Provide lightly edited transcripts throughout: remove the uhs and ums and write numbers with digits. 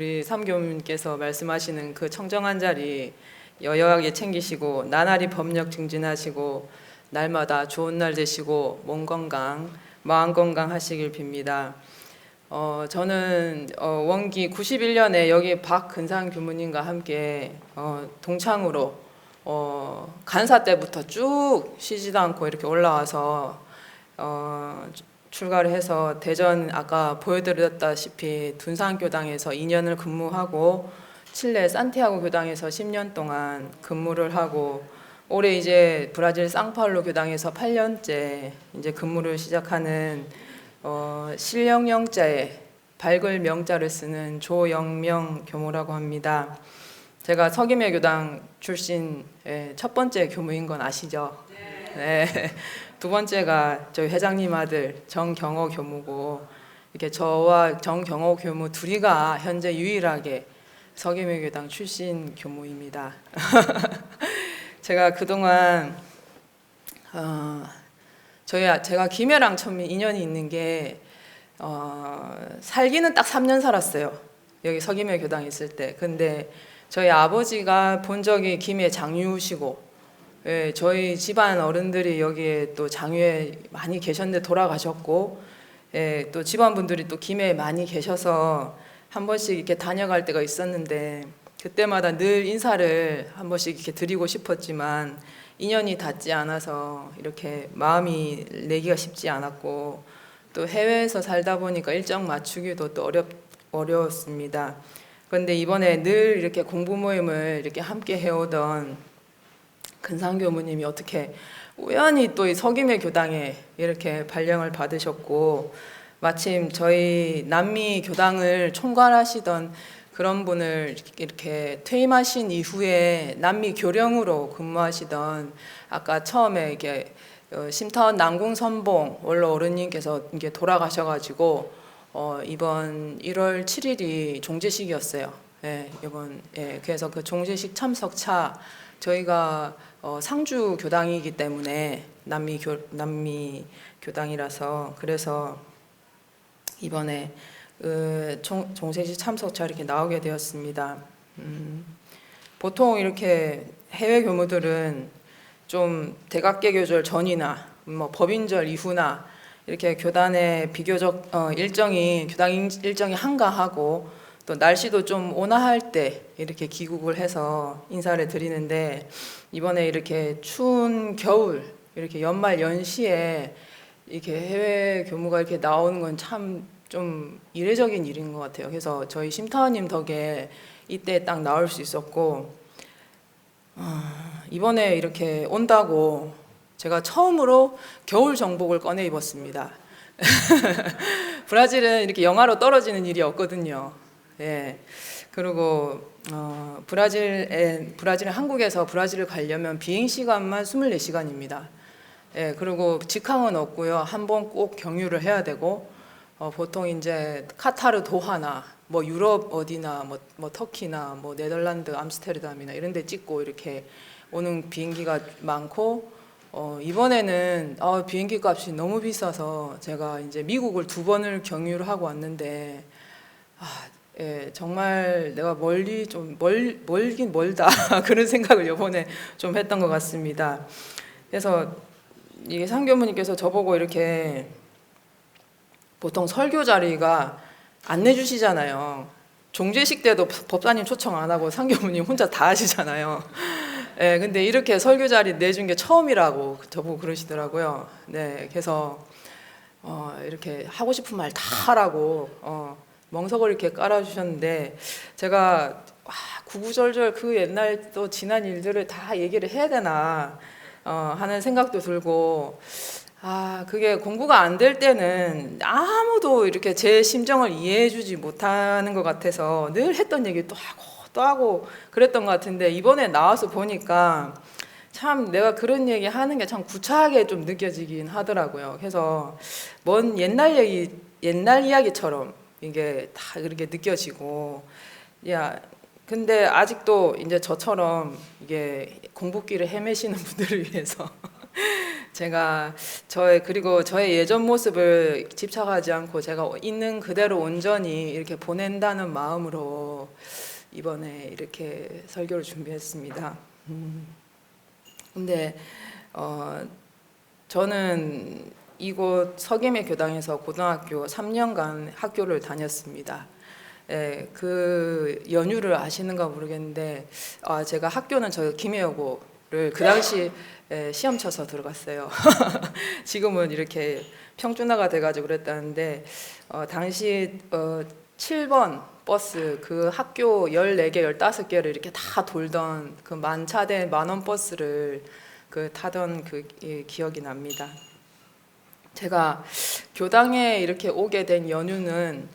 우리 삼교님께서 말씀하시는 그 청정한 자리 여여하게 챙기시고 나날이 법력 증진하시고 날마다 좋은 날 되시고 몸 건강, 마음 건강 하시길 빕니다. 저는 원기 91년에 여기 박근상 교무님과 함께 동창으로 간사 때부터 쭉 쉬지도 않고 이렇게 올라와서 출가를 해서 대전 아까 보여드렸다시피 둔산 교당에서 2년을 근무하고 칠레 산티아고 교당에서 10년 동안 근무를 하고 올해 이제 브라질 상파울루 교당에서 8년째 이제 근무를 시작하는 실령영자에 밝을 명자를 쓰는 조영명 교무라고 합니다. 제가 서기매 교당 출신 첫 번째 교무인 건 아시죠? 네. 두 번째가 저희 회장님 아들 정경호 교무고 이렇게 저와 정경호 교무 둘이가 현재 유일하게 서기매 교당 출신 교무입니다. 제가 그동안 제가 김해랑 처음 인연이 있는 게 살기는 딱 3년 살았어요. 여기 서기매 교당에 있을 때. 근데 저희 아버지가 본 적이 김해 장유시고 저희 집안 어른들이 여기에 또 장유에 많이 계셨는데 돌아가셨고 또 집안분들이 또 김해에 많이 계셔서 한 번씩 이렇게 다녀갈 때가 있었는데 그때마다 늘 인사를 한 번씩 이렇게 드리고 싶었지만 인연이 닿지 않아서 이렇게 마음이 내기가 쉽지 않았고 또 해외에서 살다 보니까 일정 맞추기도 또 어려웠습니다. 그런데 이번에 늘 이렇게 공부 모임을 이렇게 함께 해오던 근상 교무님이 어떻게 우연히 또 이 서기매 교당에 이렇게 발령을 받으셨고 마침 저희 남미 교당을 총괄하시던 그런 분을 이렇게 퇴임하신 이후에 남미 교령으로 근무하시던 아까 처음에 이게 심타원 남궁선봉 원로 어른님께서 이게 돌아가셔가지고 이번 1월 7일이 종제식이었어요. 이번 그래서 그 종제식 참석차 저희가 상주 교당이기 때문에 남미 교당이라서 그래서 이번에 종세식 참석차 이렇게 나오게 되었습니다. 보통 이렇게 해외 교무들은 좀 대각계교절 전이나 뭐 법인절 이후나 이렇게 교단의 비교적 교당 일정이 한가하고 또 날씨도 좀 온화할 때 이렇게 귀국을 해서 인사를 드리는데 이번에 이렇게 추운 겨울 이렇게 연말 연시에 이렇게 해외 교무가 이렇게 나오는 건 참 좀 이례적인 일인 것 같아요. 그래서 저희 심타원님 덕에 이때 딱 나올 수 있었고 이번에 이렇게 온다고 제가 처음으로 겨울 정복을 꺼내 입었습니다. 브라질은 이렇게 영하로 떨어지는 일이 없거든요. 그리고 브라질 한국에서 브라질을 가려면 비행 시간만 24시간입니다. 그리고 직항은 없고요. 한 번 꼭 경유를 해야 되고 보통 이제 카타르 도하나 뭐 유럽 어디나 뭐 터키나 뭐 네덜란드 암스테르담이나 이런 데 찍고 이렇게 오는 비행기가 많고 이번에는 비행기 값이 너무 비싸서 제가 이제 미국을 2번을 경유를 하고 왔는데 정말 내가 멀긴 멀다 그런 생각을 이번에 좀 했던 것 같습니다. 그래서 이게 상교무님께서 저보고 이렇게 보통 설교 자리가 안 내주시잖아요. 종제식 때도 법사님 초청 안 하고 상교무님 혼자 다 하시잖아요. 근데 이렇게 설교 자리 내준 게 처음이라고 저보고 그러시더라고요. 그래서 이렇게 하고 싶은 말 다 하라고 멍석을 이렇게 깔아주셨는데 제가 구구절절 그 옛날 또 지난 일들을 다 얘기를 해야 되나 하는 생각도 들고 그게 공부가 안 될 때는 아무도 이렇게 제 심정을 이해해주지 못하는 것 같아서 늘 했던 얘기 또 하고 그랬던 것 같은데 이번에 나와서 보니까 참 내가 그런 얘기 하는 게 참 구차하게 좀 느껴지긴 하더라고요. 그래서 먼 옛날 이야기처럼 이게 다 그렇게 느껴지고 근데 아직도 이제 저처럼 이게 공부길을 헤매시는 분들을 위해서 그리고 저의 예전 모습을 집착하지 않고 제가 있는 그대로 온전히 이렇게 보낸다는 마음으로 이번에 이렇게 설교를 준비했습니다. 근데 저는 이곳 서김의 교당에서 고등학교 3년간 학교를 다녔습니다. 예, 그 연유를 아시는가 모르겠는데 제가 학교는 저 김해여고를 그 당시 시험 쳐서 들어갔어요. 지금은 이렇게 평준화가 돼가지고 그랬다는데 당시 7번 버스 그 학교 14개, 15개를 이렇게 다 돌던 그 만차된 만원 버스를 타던 그 기억이 납니다. 제가 교당에 이렇게 오게 된 연유는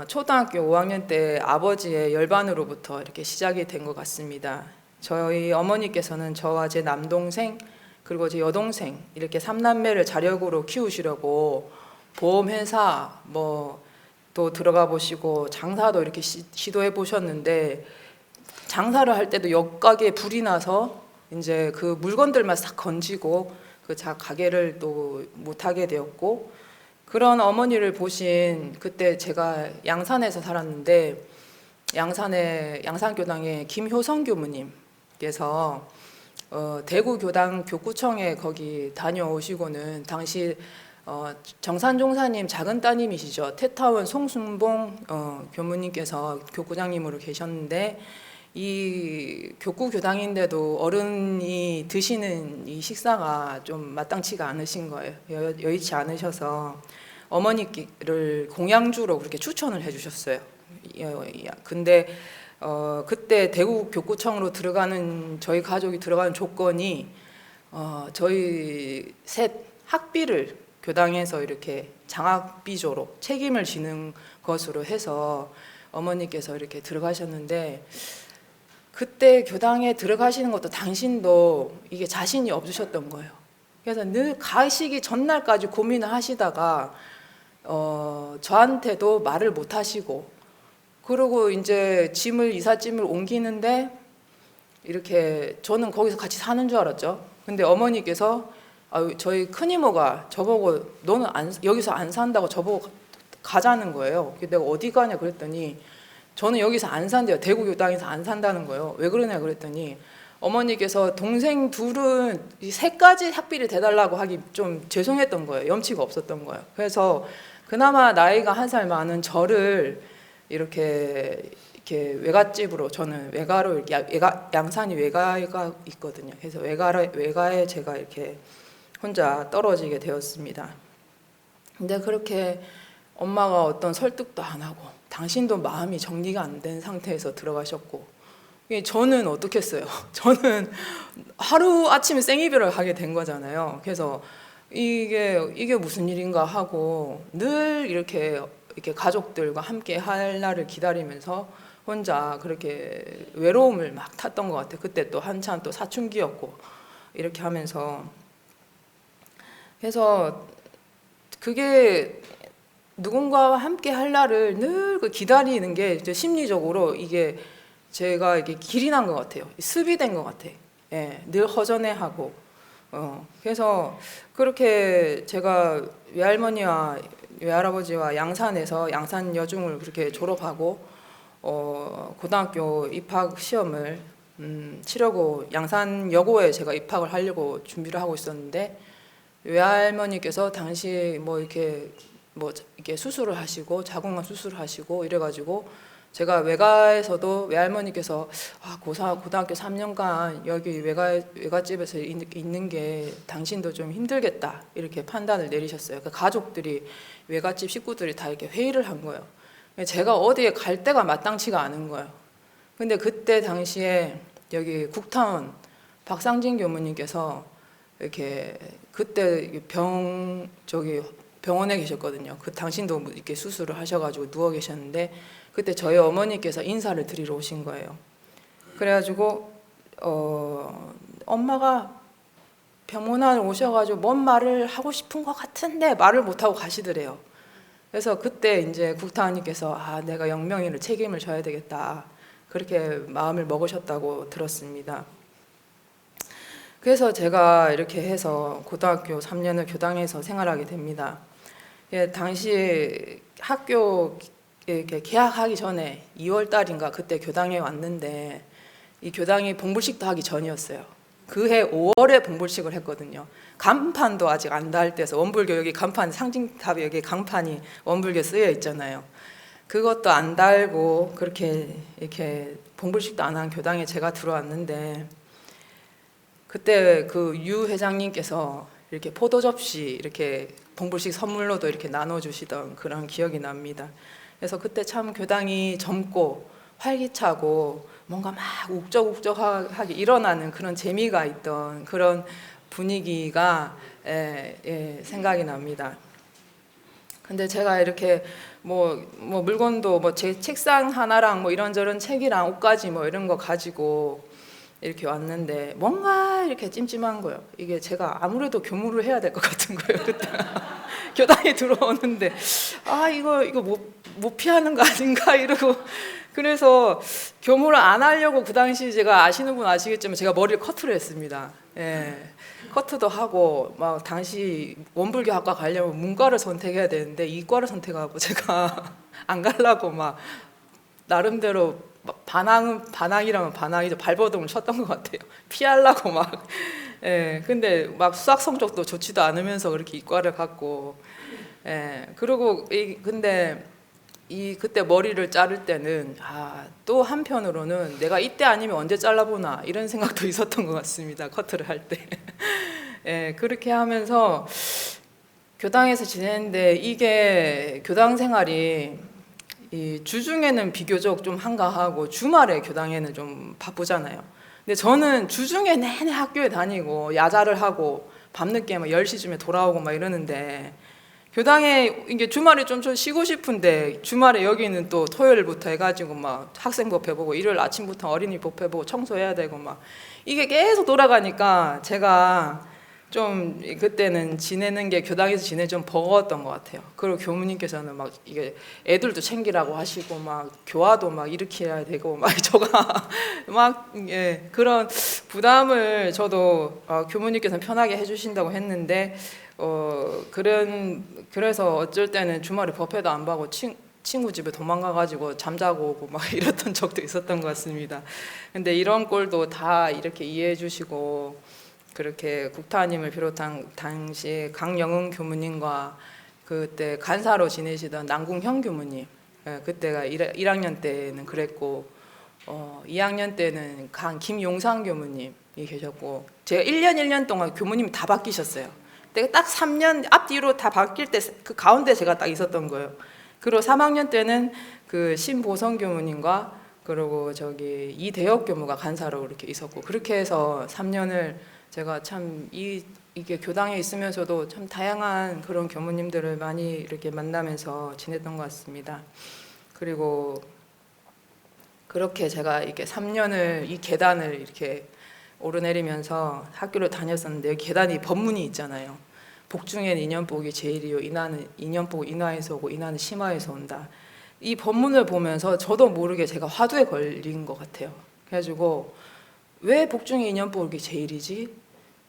초등학교 5학년 때 아버지의 열반으로부터 이렇게 시작이 된 것 같습니다. 저희 어머니께서는 저와 제 남동생 그리고 제 여동생 이렇게 3남매를 자력으로 키우시려고 보험회사 또 들어가 보시고 장사도 이렇게 시도해 보셨는데 장사를 할 때도 옆가게에 불이 나서 이제 그 물건들만 싹 건지고 그 가게를 또 못하게 되었고, 그런 어머니를 보신 그때 제가 양산에서 살았는데 양산의 양산교당의 김효성 교무님께서 대구 교당 교구청에 거기 다녀오시고는 당시 정산종사님 작은 따님이시죠. 태타원 송순봉 교무님께서 교구장님으로 계셨는데 이 교구 교당인데도 어른이 드시는 이 식사가 좀 마땅치가 않으신 거예요. 여의치 않으셔서 어머니를 공양주로 그렇게 추천을 해주셨어요. 근데 그때 대구 교구청으로 들어가는 저희 가족이 들어가는 조건이 저희 셋 학비를 교당에서 이렇게 장학비조로 책임을 지는 것으로 해서 어머니께서 이렇게 들어가셨는데, 그때 교당에 들어가시는 것도 당신도 이게 자신이 없으셨던 거예요. 그래서 늘 가시기 전날까지 고민을 하시다가 저한테도 말을 못 하시고, 그리고 이제 이삿짐을 옮기는데 이렇게 저는 거기서 같이 사는 줄 알았죠. 근데 어머니께서 저희 큰이모가 저보고 너는 여기서 안 산다고 저보고 가자는 거예요. 내가 어디 가냐 그랬더니 저는 여기서 안 산대요. 대구 교당에서 안 산다는 거예요. 왜 그러냐 그랬더니 어머니께서 동생 둘은 세 가지 학비를 대달라고 하기 좀 죄송했던 거예요. 염치가 없었던 거예요. 그래서 그나마 나이가 1살 많은 저를 이렇게 외갓집으로, 저는 외가로 양산이 외가가 있거든요. 그래서 외가에 제가 이렇게 혼자 떨어지게 되었습니다. 근데 그렇게 엄마가 어떤 설득도 안 하고 당신도 마음이 정리가 안 된 상태에서 들어가셨고, 저는 어떻겠어요? 저는 하루 아침에 생이별을 하게 된 거잖아요. 그래서 이게 무슨 일인가 하고 늘 이렇게 가족들과 함께 할 날을 기다리면서 혼자 그렇게 외로움을 막 탔던 것 같아요. 그때 또 한참 또 사춘기였고 이렇게 하면서, 그래서 그게 누군가와 함께 할 날을 늘 기다리는 게 심리적으로 이게 제가 이게 길이 난 것 같아요. 습이 된 것 같아. 예, 늘 허전해하고. 그래서 그렇게 제가 외할머니와 외할아버지와 양산에서 양산 여중을 그렇게 졸업하고 고등학교 입학 시험을 치려고 양산 여고에 제가 입학을 하려고 준비를 하고 있었는데, 외할머니께서 당시 이렇게 수술을 하시고 자궁암 수술을 하시고 이래가지고 제가 외가에서도 외할머니께서 고등학교 3년간 여기 외갓집에서 있는 게 당신도 좀 힘들겠다 이렇게 판단을 내리셨어요. 그 가족들이 외갓집 식구들이 다 이렇게 회의를 한 거예요. 제가 어디에 갈 데가 마땅치가 않은 거예요. 근데 그때 당시에 여기 국타원 박상진 교무님께서 이렇게 그때 병원에 계셨거든요. 그 당신도 이렇게 수술을 하셔가지고 누워 계셨는데 그때 저희 어머니께서 인사를 드리러 오신 거예요. 그래가지고 엄마가 병원에 오셔가지고 뭔 말을 하고 싶은 것 같은데 말을 못 하고 가시더래요. 그래서 그때 이제 국타원님께서 내가 영명이를 책임을 져야 되겠다 그렇게 마음을 먹으셨다고 들었습니다. 그래서 제가 이렇게 해서 고등학교 3년을 교당에서 생활하게 됩니다. 예, 당시 학교 이렇게 개학하기 전에 2월 달인가 그때 교당에 왔는데 이 교당이 봉불식도 하기 전이었어요. 그해 5월에 봉불식을 했거든요. 간판도 아직 안 달 때서 원불교 여기 간판 상징탑에 여기 간판이 원불교 쓰여 있잖아요. 그것도 안 달고 그렇게 이렇게 봉불식도 안 한 교당에 제가 들어왔는데 그때 그 유 회장님께서 이렇게 포도 접시 이렇게 봉불식 선물로도 이렇게 나눠주시던 그런 기억이 납니다. 그래서 그때 참 교당이 젊고 활기차고 뭔가 막 욱적욱적하게 일어나는 그런 재미가 있던 그런 분위기가 생각이 납니다. 근데 제가 이렇게 뭐 물건도 뭐 제 책상 하나랑 뭐 이런저런 책이랑 옷까지 뭐 이런 거 가지고 이렇게 왔는데 뭔가 이렇게 찜찜한 거예요. 이게 제가 아무래도 교무를 해야 될 것 같은 거예요. 그때 교당에 들어오는데 아 이거 못 피하는 거 아닌가 이러고 그래서 교무를 안 하려고 그 당시 제가 아시는 분 아시겠지만 제가 머리를 커트를 했습니다. 예. 커트도 하고 막 당시 원불교학과 가려면 문과를 선택해야 되는데 이과를 선택하고 제가 안 가려고 막 나름대로 반항이라면 반항이죠. 발버둥을 쳤던 것 같아요. 피하려고 막. 예. 근데 막 수학 성적도 좋지도 않으면서 그렇게 이과를 갔고. 예. 그리고 근데 그때 머리를 자를 때는 또 한편으로는 내가 이때 아니면 언제 잘라보나 이런 생각도 있었던 것 같습니다. 커트를 할 때. 예, 그렇게 하면서 교당에서 지내는데 이게 교당 생활이 이 주중에는 비교적 좀 한가하고 주말에 교당에는 좀 바쁘잖아요. 근데 저는 주중에 내내 학교에 다니고 야자를 하고 밤늦게 막 10시쯤에 돌아오고 막 이러는데 교당에 이게 주말에 좀 쉬고 싶은데 주말에 여기는 또 토요일부터 해가지고 막 학생법 해보고 일요일 아침부터 어린이법 해보고 청소해야 되고 막 이게 계속 돌아가니까 제가 좀 그때는 지내는 게 교당에서 지내 좀 버거웠던 것 같아요. 그리고 교무님께서는 막 이게 애들도 챙기라고 하시고 막 교화도 막 일으켜야 되고 막 저가 막 그런 부담을 저도 교무님께서는 편하게 해주신다고 했는데 그래서 어쩔 때는 주말에 법회도 안 가고 친구 집에 도망가가지고 잠자고 오고 막 이랬던 적도 있었던 것 같습니다. 근데 이런 꼴도 다 이렇게 이해해 주시고 그렇게 국타님을 비롯한 당시 강영은 교무님과 그때 간사로 지내시던 남궁형 교무님, 그때가 1학년 때는 그랬고 2학년 때는 김용상 교무님이 계셨고 제가 1년 동안 교무님이 다 바뀌셨어요. 내가 딱 3년 앞뒤로 다 바뀔 때 그 가운데 제가 딱 있었던 거예요. 그리고 3학년 때는 그 신보성 교무님과 그리고 저기 이대혁 교무가 간사로 이렇게 있었고 그렇게 해서 3년을 제가 참 이게 교당에 있으면서도 참 다양한 그런 교무님들을 많이 이렇게 만나면서 지냈던 것 같습니다. 그리고 그렇게 제가 이렇게 3년을 이 계단을 이렇게 오르내리면서 학교를 다녔었는데 여기 계단이 법문이 있잖아요. 복중엔 인연복이 제일이요. 인하는 인연복 인하에서 오고 인하는 심화에서 온다. 이 법문을 보면서 저도 모르게 제가 화두에 걸린 것 같아요. 그래가지고 왜 복중의 인연복이 제일이지?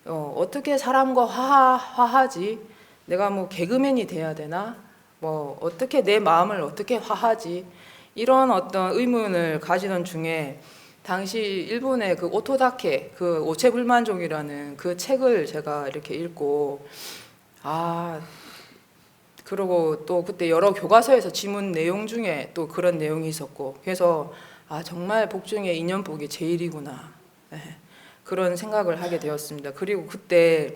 어떻게 사람과 화하지? 내가 뭐 개그맨이 돼야 되나? 뭐 어떻게 내 마음을 어떻게 화하지? 이런 어떤 의문을 가지던 중에 당시 일본의 그 오토다케 그 오체불만족이라는 그 책을 제가 이렇게 읽고 그리고 또 그때 여러 교과서에서 지문 내용 중에 또 그런 내용이 있었고 그래서 정말 복중의 인연복이 제일이구나 그런 생각을 하게 되었습니다. 그리고 그때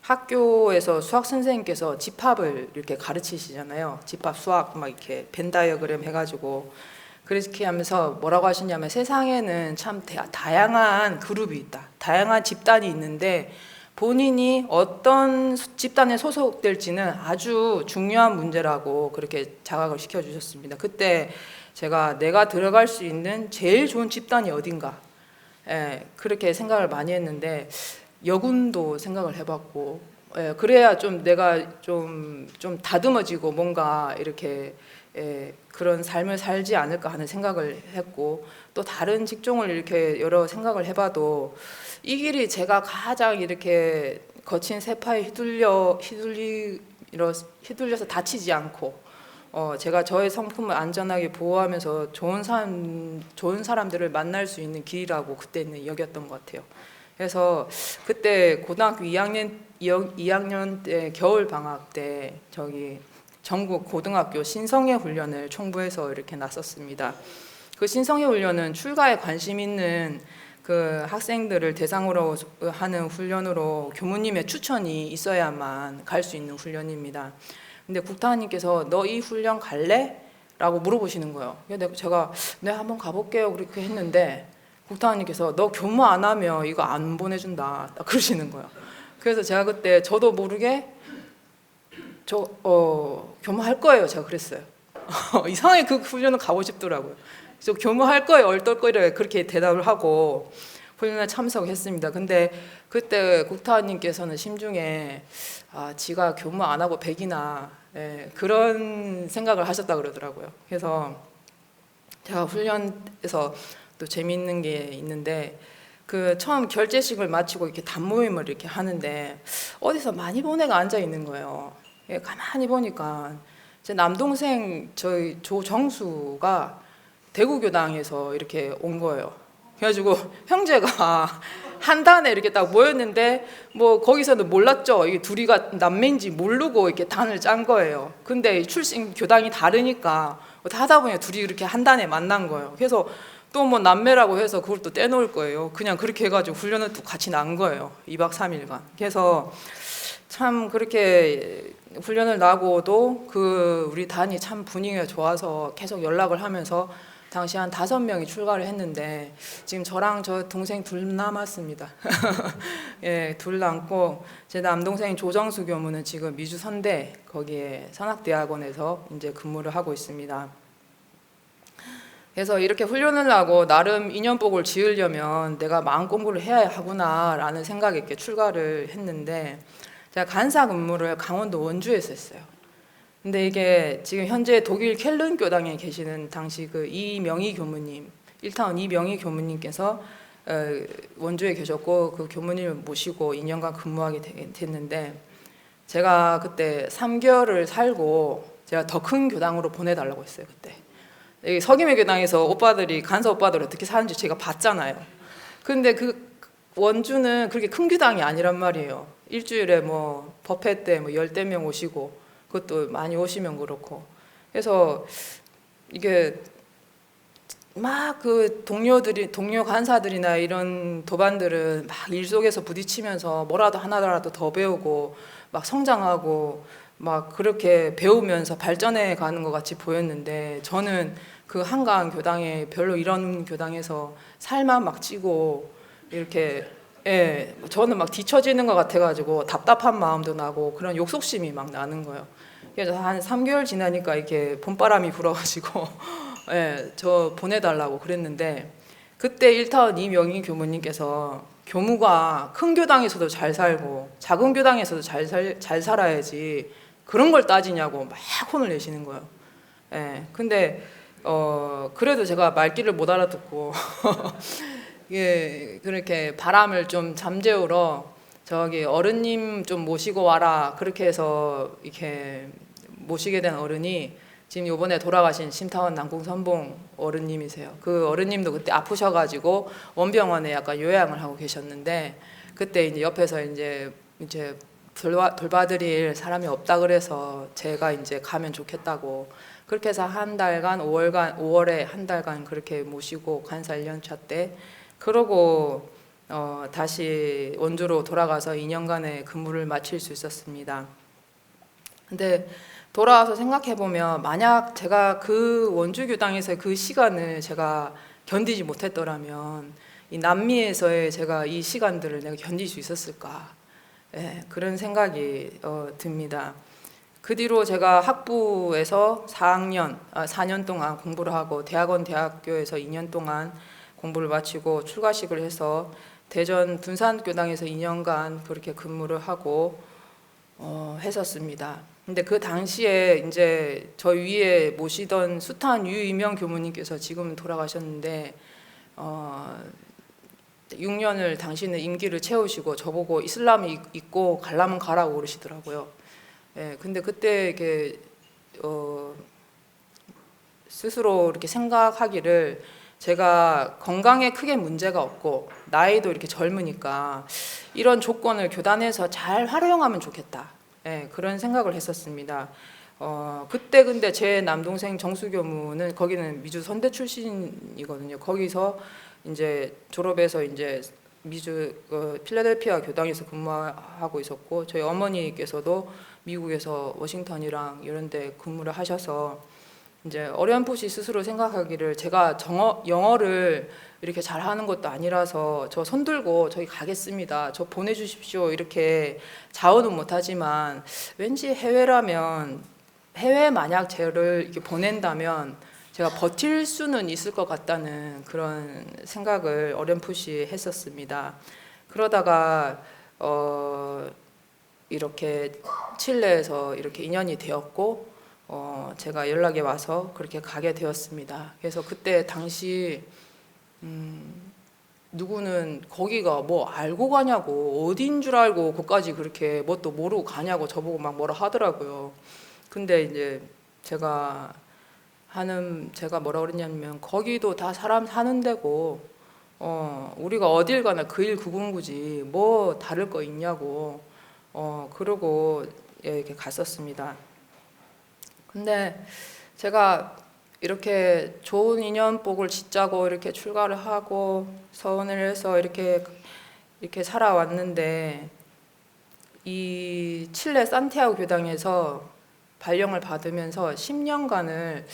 학교에서 수학 선생님께서 집합을 이렇게 가르치시잖아요. 집합 수학 막 이렇게 벤 다이어그램 해가지고 그렇게 하면서 뭐라고 하시냐면 세상에는 참 다양한 그룹이 있다. 다양한 집단이 있는데 본인이 어떤 집단에 소속될지는 아주 중요한 문제라고 그렇게 자각을 시켜주셨습니다. 그때 제가 내가 들어갈 수 있는 제일 좋은 집단이 어딘가 그렇게 생각을 많이 했는데 여군도 생각을 해봤고 그래야 좀 내가 좀 다듬어지고 뭔가 이렇게 그런 삶을 살지 않을까 하는 생각을 했고, 또 다른 직종을 이렇게 여러 생각을 해봐도 이 길이 제가 가장 이렇게 거친 세파에 휘둘려서 다치지 않고 제가 저의 성품을 안전하게 보호하면서 좋은 사람들을 만날 수 있는 길이라고 그때는 여겼던 것 같아요. 그래서 그때 고등학교 2학년 때 겨울 방학 때 저기 전국 고등학교 신성회 훈련을 총부해서 이렇게 나섰습니다. 그 신성회 훈련은 출가에 관심 있는 그 학생들을 대상으로 하는 훈련으로 교무님의 추천이 있어야만 갈 수 있는 훈련입니다. 근데 국타님께서 너 이 훈련 갈래? 라고 물어보시는 거예요. 제가 네 한번 가볼게요 그렇게 했는데 국타님께서 너 교무 안 하면 이거 안 보내준다 딱 그러시는 거예요. 그래서 제가 그때 저도 모르게 교무할 거예요 제가 그랬어요. 이상하게 그 훈련을 가고 싶더라고요. 그래서 교무할 거예요 얼떨거리게 그렇게 대답을 하고 훈련에 참석했습니다. 근데 그때 국타님께서는 심중에 지가 교무 안 하고 백이나 그런 생각을 하셨다 그러더라고요. 그래서 제가 훈련에서 또 재미있는 게 있는데 그 처음 결제식을 마치고 이렇게 단모임을 이렇게 하는데 어디서 많이 본 애가 앉아 있는 거예요. 가만히 보니까 제 남동생 저희 조정수가 대구교당에서 이렇게 온 거예요. 그래가지고 형제가 한 단에 이렇게 딱 모였는데 뭐 거기서는 몰랐죠. 이게 둘이가 남매인지 모르고 이렇게 단을 짠 거예요. 근데 출신 교당이 다르니까 하다 보니 둘이 이렇게 한 단에 만난 거예요. 그래서 또 뭐 남매라고 해서 그걸 또 떼놓을 거예요. 그냥 그렇게 해가지고 훈련을 또 같이 난 거예요. 2박 3일간. 그래서 참 그렇게 훈련을 나고도 그 우리 단이 참 분위기가 좋아서 계속 연락을 하면서 당시 한 5명이 출가를 했는데 지금 저랑 저 동생 둘 남았습니다. 예, 둘 남고 제 남동생 조정수 교무는 지금 미주선대 거기에 산학대학원에서 이제 근무를 하고 있습니다. 그래서 이렇게 훈련을 하고 나름 인연복을 지으려면 내가 마음 공부를 해야 하구나라는 생각에 이렇게 출가를 했는데 제가 간사 근무를 강원도 원주에서 했어요. 근데 이게 지금 현재 독일 켈른 교당에 계시는 당시 그 이명희 교무님, 1타원 이명희 교무님께서 원주에 계셨고 그 교무님을 모시고 2년간 근무하게 됐는데 제가 그때 3개월을 살고 제가 더 큰 교당으로 보내달라고 했어요. 그때 여기 서김의 교당에서 오빠들이 간사 오빠들 어떻게 사는지 제가 봤잖아요. 근데 그 원주는 그렇게 큰 교당이 아니란 말이에요. 일주일에 뭐 법회 때 뭐 10명 오시고 그것도 많이 오시면 그렇고 그래서 이게 막 그 동료 간사들이나 이런 도반들은 막 일 속에서 부딪히면서 뭐라도 하나라도 더 배우고 막 성장하고 막 그렇게 배우면서 발전해 가는 것 같이 보였는데 저는 그 한강 교당에 별로 이런 교당에서 살만 막 찌고 이렇게 저는 막 뒤처지는 것 같아가지고 답답한 마음도 나고 그런 욕속심이 막 나는 거예요. 그래서 한 3개월 지나니까 이렇게 봄바람이 불어가지고 저 보내달라고 그랬는데 그때 1타원 이명희 교무님께서 교무가 큰 교당에서도 잘 살고 작은 교당에서도 잘 살아야지 그런 걸 따지냐고 막 혼을 내시는 거예요. 근데 그래도 제가 말귀를 못 알아듣고 예, 그렇게 바람을 좀 잠재우러 저기 어른님 좀 모시고 와라 그렇게 해서 이렇게 모시게 된 어른이 지금 이번에 돌아가신 심타원 남궁선봉 어른님이세요. 그 어른님도 그때 아프셔가지고 원병원에 약간 요양을 하고 계셨는데 그때 이제 옆에서 이제 돌봐드릴 사람이 없다 그래서 제가 이제 가면 좋겠다고 그렇게 해서 한 달간 5월에 한 달간 그렇게 모시고 간사 1년차 때 그러고 다시 원주로 돌아가서 2년간의 근무를 마칠 수 있었습니다. 근데 돌아와서 생각해보면 만약 제가 그 원주 교당에서 그 시간을 제가 견디지 못했더라면 이 남미에서의 제가 이 시간들을 내가 견딜 수 있었을까 그런 생각이 듭니다. 그 뒤로 제가 학부에서 4년 동안 공부를 하고 대학교에서 2년 동안 공부를 마치고 출가식을 해서 대전 둔산교당에서 2년간 그렇게 근무를 하고 했었습니다. 근데 그 당시에 이제 저 위에 모시던 숱한 유이명 교무님께서 지금은 돌아가셨는데 6년을 당신의 임기를 채우시고 저보고 이슬람이 있고 가려면 가라고 그러시더라고요. 예, 근데 그때 이렇게 스스로 이렇게 생각하기를 제가 건강에 크게 문제가 없고 나이도 이렇게 젊으니까 이런 조건을 교단에서 잘 활용하면 좋겠다. 예, 그런 생각을 했었습니다. 그때 근데 제 남동생 정수교무는 거기는 미주 선대 출신이거든요. 거기서 이제 졸업해서 이제 미주 필라델피아 교당에서 근무하고 있었고 저희 어머니께서도 미국에서 워싱턴이랑 이런 데 근무를 하셔서 이제 어렴풋이 스스로 생각하기를 제가 영어를 이렇게 잘하는 것도 아니라서 저 손들고 저기 가겠습니다. 저 보내주십시오. 이렇게 자원은 못하지만 왠지 해외라면 해외 만약 저를 이렇게 보낸다면 제가 버틸 수는 있을 것 같다는 그런 생각을 어렴풋이 했었습니다. 그러다가 이렇게 칠레에서 이렇게 인연이 되었고 제가 연락이 와서 그렇게 가게 되었습니다. 그래서 그때 당시 누구는 거기가 뭐 알고 가냐고 어딘 줄 알고 거기까지 그렇게 뭣도 모르고 가냐고 저보고 막 뭐라 하더라고요. 근데 이제 제가 뭐라 그랬냐면 거기도 다 사람 사는 데고 우리가 어딜 가나 그 일 그 공부지 뭐 다를 거 있냐고 그러고 이렇게 갔었습니다. 근데 제가 이렇게 좋은 인연 복을 짓자고 이렇게 출가를 하고 서원을 해서 이렇게 살아왔는데 이 칠레 산티아고 교당에서 발령을 받으면서 10년간을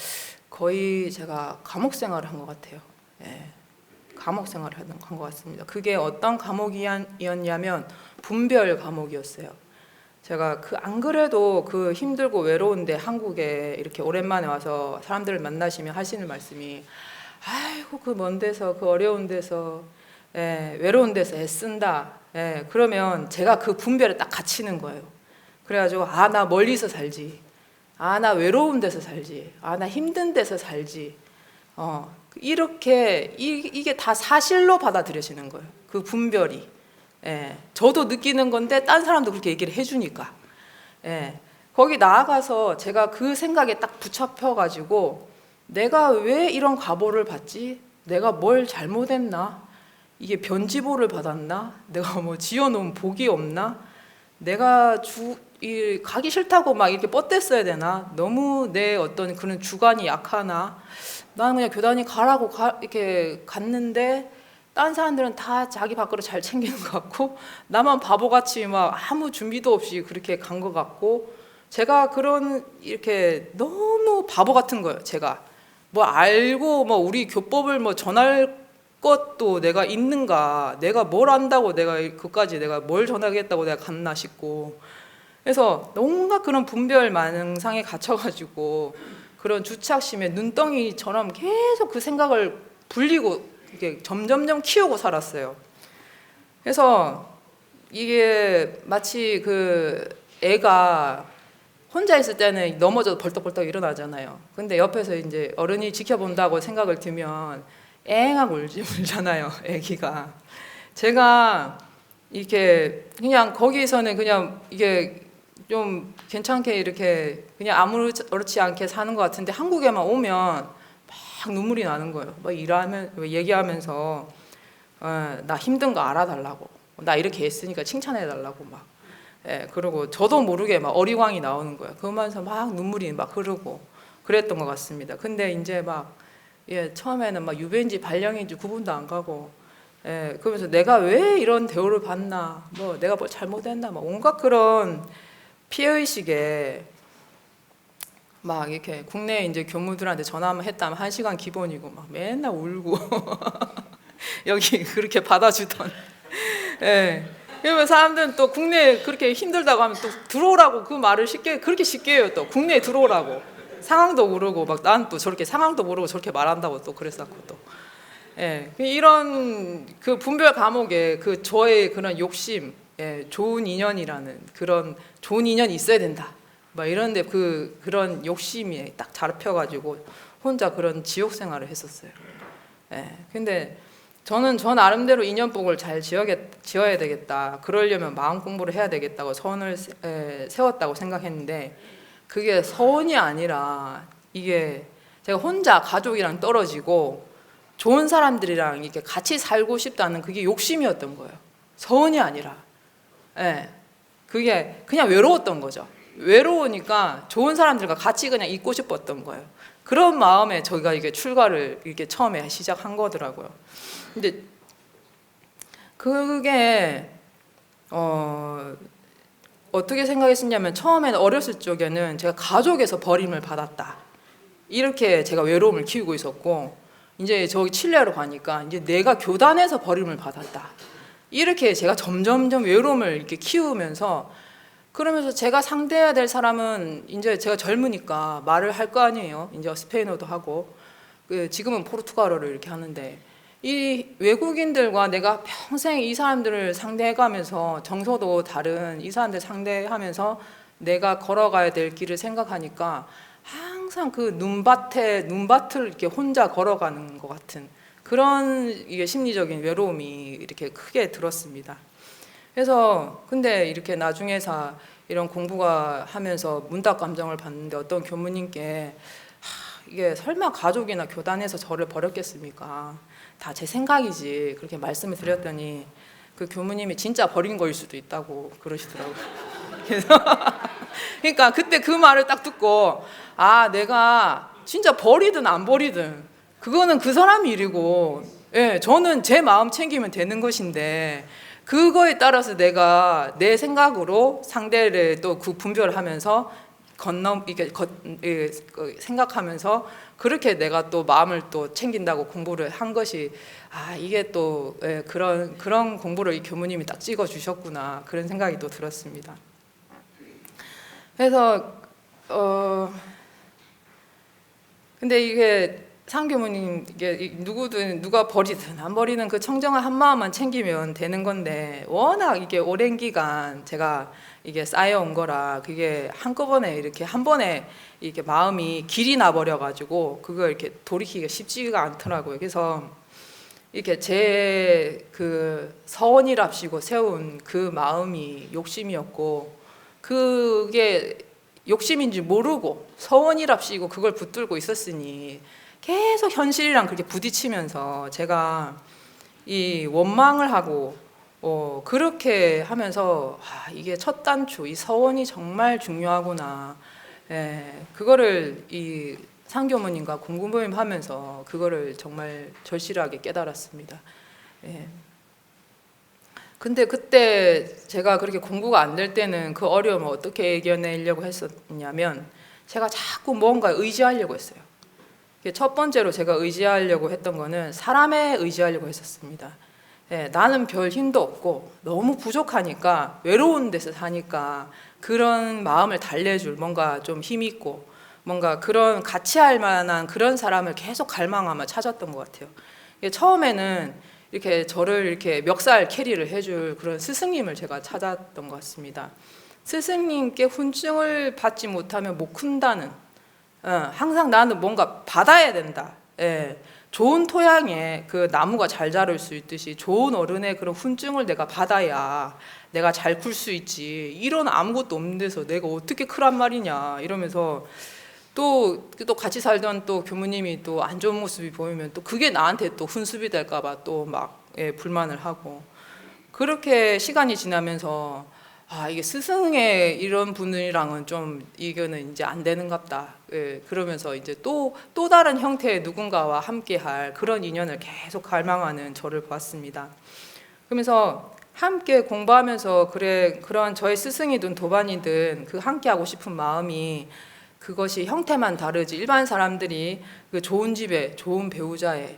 거의 제가 감옥 생활을 한 것 같아요. 예, 감옥 생활을 한 것 같습니다. 그게 어떤 감옥이었냐면 분별 감옥이었어요. 제가 안 그래도 그 힘들고 외로운데 한국에 이렇게 오랜만에 와서 사람들을 만나시면 하시는 말씀이 아이고 그 먼 데서 그 어려운 데서 외로운 데서 애쓴다. 그러면 제가 그 분별에 딱 갇히는 거예요. 그래가지고 나 멀리서 살지. 나 외로운 데서 살지. 나 힘든 데서 살지. 이렇게 이게 다 사실로 받아들여지는 거예요. 그 분별이. 저도 느끼는 건데 딴 사람도 그렇게 얘기를 해주니까 거기 나아가서 제가 그 생각에 딱 붙잡혀가지고 내가 왜 이런 과보를 받지? 내가 뭘 잘못했나? 이게 변지보를 받았나? 내가 뭐 지어놓은 복이 없나? 내가 가기 싫다고 막 이렇게 뻗댔어야 되나? 너무 내 어떤 그런 주관이 약하나? 나는 그냥 교단이 가라고 이렇게 갔는데 딴 사람들은 다 자기 밖으로 잘 챙기는 것 같고 나만 바보같이 막 아무 준비도 없이 그렇게 간 것 같고 제가 그런 이렇게 너무 바보 같은 거예요. 제가 뭐 알고 뭐 우리 교법을 뭐 전할 것도 내가 있는가, 내가 뭘 안다고 내가 그까지 내가 뭘 전하겠다고 내가 갔나 싶고 그래서 온갖 그런 분별 만상에 갇혀가지고 그런 주착심에 눈덩이처럼 계속 그 생각을 불리고 이게 점점점 키우고 살았어요. 그래서 이게 마치 그 애가 혼자 있을 때는 넘어져도 벌떡벌떡 일어나잖아요. 근데 옆에서 이제 어른이 지켜본다고 생각을 들면 앵하고 울잖아요, 애기가. 제가 이렇게 그냥 거기서는 그냥 이게 좀 괜찮게 이렇게 그냥 아무렇지 않게 사는 것 같은데 한국에만 오면 막 눈물이 나는 거예요. 막 얘기하면서 나 힘든 거 알아달라고, 나 이렇게 했으니까 칭찬해달라고 막. 그리고 저도 모르게 막 어리광이 나오는 거예요. 그러면서 막 눈물이 막 흐르고 그랬던 것 같습니다. 근데 이제 막 처음에는 막 유배인지 발령인지 구분도 안 가고 그러면서 내가 왜 이런 대우를 받나, 뭐 내가 뭘 잘못했나, 막 온갖 그런 피해의식에 막 이렇게 국내 이제 교무들한테 전화만 했다면 1시간 기본이고 막 맨날 울고 여기 그렇게 받아주던 그러면 사람들은 또 국내에 그렇게 힘들다고 하면 또 들어오라고 그 말을 그렇게 쉽게 해요. 또 국내에 들어오라고 상황도 모르고 막 난 또 저렇게 상황도 모르고 저렇게 말한다고 또 그랬었고 또 이런 그 분별 감옥에 그 저의 그런 욕심 좋은 인연이라는 그런 좋은 인연이 있어야 된다. 막 이런데 그런 욕심이 딱 잡혀가지고 혼자 그런 지옥 생활을 했었어요. 예. 근데 저는 저 나름대로 인연복을 잘 지어야 되겠다. 그러려면 마음 공부를 해야 되겠다고 선을 세웠다고 생각했는데 그게 서원이 아니라 이게 제가 혼자 가족이랑 떨어지고 좋은 사람들이랑 이렇게 같이 살고 싶다는 그게 욕심이었던 거예요. 서원이 아니라. 예. 그게 그냥 외로웠던 거죠. 외로우니까 좋은 사람들과 같이 그냥 있고 싶었던 거예요. 그런 마음에 저희가 이게 출가를 이렇게 처음에 시작한 거더라고요. 근데 그게 어떻게 생각했었냐면 처음에는 어렸을 적에는 제가 가족에서 버림을 받았다. 이렇게 제가 외로움을 키우고 있었고 이제 저기 칠레로 가니까 이제 내가 교단에서 버림을 받았다. 이렇게 제가 점점점 외로움을 이렇게 키우면서 그러면서 제가 상대해야 될 사람은 이제 제가 젊으니까 말을 할 거 아니에요. 이제 스페인어도 하고 지금은 포르투갈어를 이렇게 하는데 이 외국인들과 내가 평생 이 사람들을 상대해가면서 정서도 다른 이 사람들 상대하면서 내가 걸어가야 될 길을 생각하니까 항상 그 눈밭을 이렇게 혼자 걸어가는 것 같은 그런 이게 심리적인 외로움이 이렇게 크게 들었습니다. 그래서 근데 이렇게 나중에서 이런 공부가 하면서 문답 감정을 받는데 어떤 교무님께 이게 설마 가족이나 교단에서 저를 버렸겠습니까? 다 제 생각이지 그렇게 말씀을 드렸더니 그 교무님이 진짜 버린 거일 수도 있다고 그러시더라고요. 그래서 그러니까 그때 그 말을 딱 듣고 내가 진짜 버리든 안 버리든 그거는 그 사람 일이고 저는 제 마음 챙기면 되는 것인데 그거에 따라서 내가 내 생각으로 상대를 또 그 분별을 하면서 생각하면서 그렇게 내가 또 마음을 또 챙긴다고 공부를 한 것이 이게 또 그런 공부를 이 교무님이 딱 찍어 주셨구나 그런 생각이 또 들었습니다. 그래서 근데 이게 상교무님 이게 누가 버리든 안 버리든 그 청정한 한 마음만 챙기면 되는 건데 워낙 이게 오랜 기간 제가 이게 쌓여온 거라 그게 한꺼번에 이렇게 한 번에 이렇게 마음이 길이 나버려 가지고 그걸 이렇게 돌이키기가 쉽지가 않더라고요. 그래서 이렇게 제 그 서원이랍시고 세운 그 마음이 욕심이었고 그게 욕심인지 모르고 서원이랍시고 그걸 붙들고 있었으니 계속 현실이랑 그렇게 부딪히면서 제가 이 원망을 하고 그렇게 하면서 이게 첫 단추 이 서원이 정말 중요하구나. 그거를 이 상교모님과 공부모임 하면서 그거를 정말 절실하게 깨달았습니다. 근데 그때 제가 그렇게 공부가 안 될 때는 그 어려움을 어떻게 이겨내려고 했었냐면 제가 자꾸 뭔가 의지하려고 했어요. 첫 번째로 제가 의지하려고 했던 거는 사람에 의지하려고 했었습니다. 나는 별 힘도 없고 너무 부족하니까 외로운 데서 사니까 그런 마음을 달래줄 뭔가 좀 힘 있고 뭔가 그런 같이 할 만한 그런 사람을 계속 갈망하며 찾았던 것 같아요. 처음에는 이렇게 저를 이렇게 멱살 캐리를 해줄 그런 스승님을 제가 찾았던 것 같습니다. 스승님께 훈증을 받지 못하면 못 큰다는 항상 나는 뭔가 받아야 된다. 좋은 토양에 그 나무가 잘 자랄 수 있듯이 좋은 어른의 그런 훈증을 내가 받아야 내가 잘 클 수 있지. 이런 아무것도 없는 데서 내가 어떻게 크란 말이냐 이러면서 또 같이 살던 또 교무님이 또 안 좋은 모습이 보이면 또 그게 나한테 또 훈습이 될까봐 또 막 불만을 하고 그렇게 시간이 지나면서 이게 스승의 이런 분이랑은 좀 이거는 이제 안 되는갑다. 그러면서 이제 또 다른 형태의 누군가와 함께할 그런 인연을 계속 갈망하는 저를 보았습니다. 그러면서 함께 공부하면서 그런 저의 스승이든 도반이든 그 함께하고 싶은 마음이 그것이 형태만 다르지 일반 사람들이 그 좋은 집에 좋은 배우자에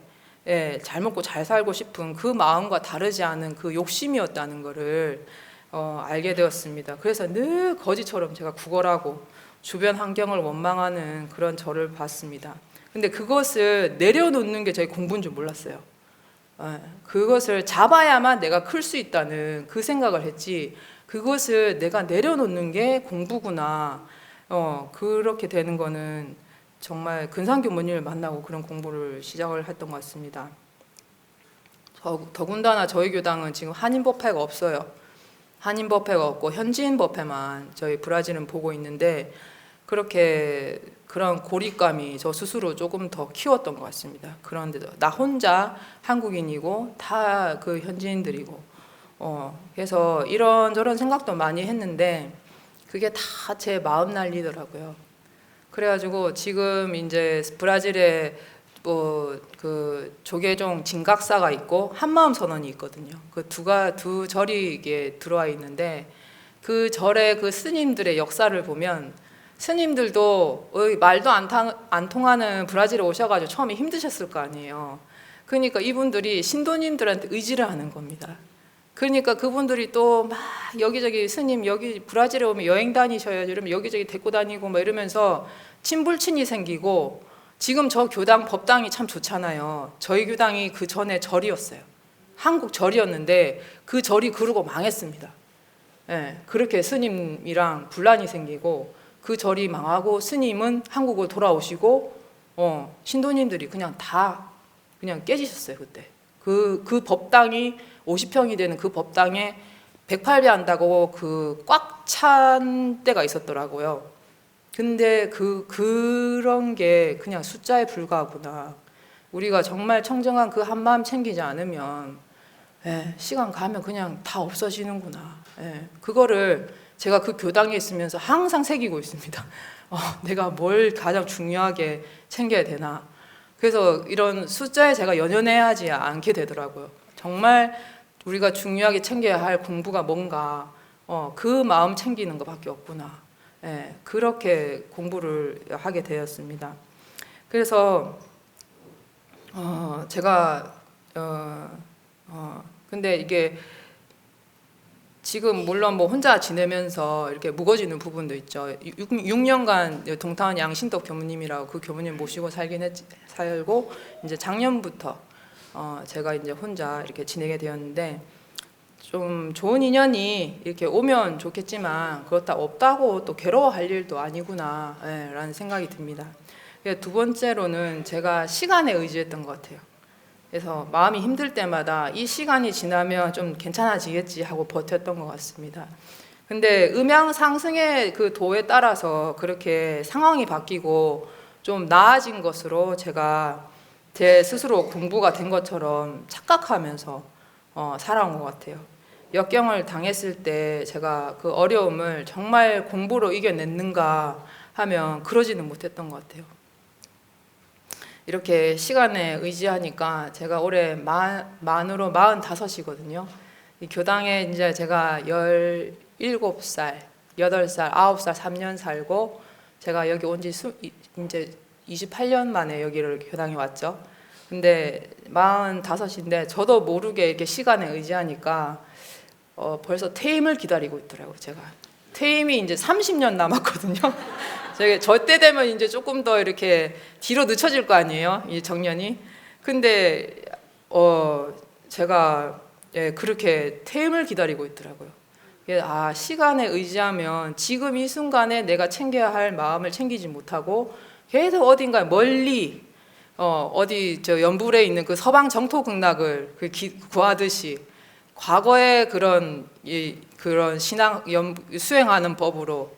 잘 먹고 잘 살고 싶은 그 마음과 다르지 않은 그 욕심이었다는 것을 알게 되었습니다. 그래서 늘 거지처럼 제가 구걸하고 주변 환경을 원망하는 그런 저를 봤습니다. 근데 그것을 내려놓는 게 저희 공부인 줄 몰랐어요. 그것을 잡아야만 내가 클 수 있다는 그 생각을 했지 그것을 내가 내려놓는 게 공부구나. 그렇게 되는 거는 정말 근상 교모님을 만나고 그런 공부를 시작을 했던 것 같습니다. 더군다나 저희 교당은 지금 한인법회가 없어요. 한인법회가 없고 현지인법회만 저희 브라질은 보고 있는데, 그렇게 그런 고립감이 저 스스로 조금 더 키웠던 것 같습니다. 그런데도 나 혼자 한국인이고 다 그 현지인들이고, 그래서 이런저런 생각도 많이 했는데 그게 다 제 마음 날리더라고요. 그래가지고 지금 이제 브라질에 뭐 그 조계종 진각사가 있고 한마음 선언이 있거든요. 그 두 절이 이게 들어와 있는데, 그 절의 그 스님들의 역사를 보면 스님들도 말도 안 통하는 브라질에 오셔가지고 처음에 힘드셨을 거 아니에요. 그러니까 이분들이 신도님들한테 의지를 하는 겁니다. 그러니까 그분들이 또 막 여기저기 스님 여기 브라질에 오면 여행 다니셔야지 이러면 여기저기 데리고 다니고 막 이러면서 친불친이 생기고, 지금 저 교당 법당이 참 좋잖아요. 저희 교당이 그 전에 절이었어요. 한국 절이었는데 그 절이 그러고 망했습니다. 예, 그렇게 스님이랑 분란이 생기고 그 절이 망하고 스님은 한국으로 돌아오시고 신도님들이 그냥 다 그냥 깨지셨어요. 그때 그 법당이 50평이 되는 그 법당에 108배 한다고 그 꽉 찬 때가 있었더라고요. 근데 그런 게 그냥 숫자에 불과하구나. 우리가 정말 청정한 그 한마음 챙기지 않으면 시간 가면 그냥 다 없어지는구나. 그거를 제가 그 교당에 있으면서 항상 새기고 있습니다. 내가 뭘 가장 중요하게 챙겨야 되나. 그래서 이런 숫자에 제가 연연해하지 않게 되더라고요. 정말 우리가 중요하게 챙겨야 할 공부가 뭔가, 그 마음 챙기는 것밖에 없구나. 그렇게 공부를 하게 되었습니다. 그래서 제가 근데 이게 지금 물론 뭐 혼자 지내면서 이렇게 무거워지는 부분도 있죠. 6년간 동탄 양신덕 교무님이라고 그 교무님 모시고 살고 이제 작년부터 제가 이제 혼자 이렇게 지내게 되었는데, 좀 좋은 인연이 이렇게 오면 좋겠지만 그렇다 없다고 또 괴로워할 일도 아니구나 라는 생각이 듭니다. 두 번째로는 제가 시간에 의지했던 것 같아요. 그래서 마음이 힘들 때마다 이 시간이 지나면 좀 괜찮아지겠지 하고 버텼던 것 같습니다. 근데 음양 상승의 그 도에 따라서 그렇게 상황이 바뀌고 좀 나아진 것으로 제가 제 스스로 공부가 된 것처럼 착각하면서 살아온 것 같아요. 역경을 당했을 때 제가 그 어려움을 정말 공부로 이겨냈는가 하면 그러지는 못했던 것 같아요. 이렇게 시간에 의지하니까 제가 올해 만으로 45이거든요. 이 교당에 이제 제가 17살, 8살, 9살 3년 살고, 제가 여기 온 지 이제 28년 만에 여기를 교당에 왔죠. 근데 45인데 저도 모르게 이렇게 시간에 의지하니까 벌써 퇴임을 기다리고 있더라고요. 제가 퇴임이 이제 30년 남았거든요. 저 때 되면 이제 조금 더 이렇게 뒤로 늦춰질 거 아니에요, 이 정년이. 근데 제가 그렇게 퇴임을 기다리고 있더라고요. 시간에 의지하면 지금 이 순간에 내가 챙겨야 할 마음을 챙기지 못하고 계속 어딘가 멀리 어디 저 연불에 있는 그 서방 정토 극락을 구하듯이 과거의 그런 신앙 수행하는 법으로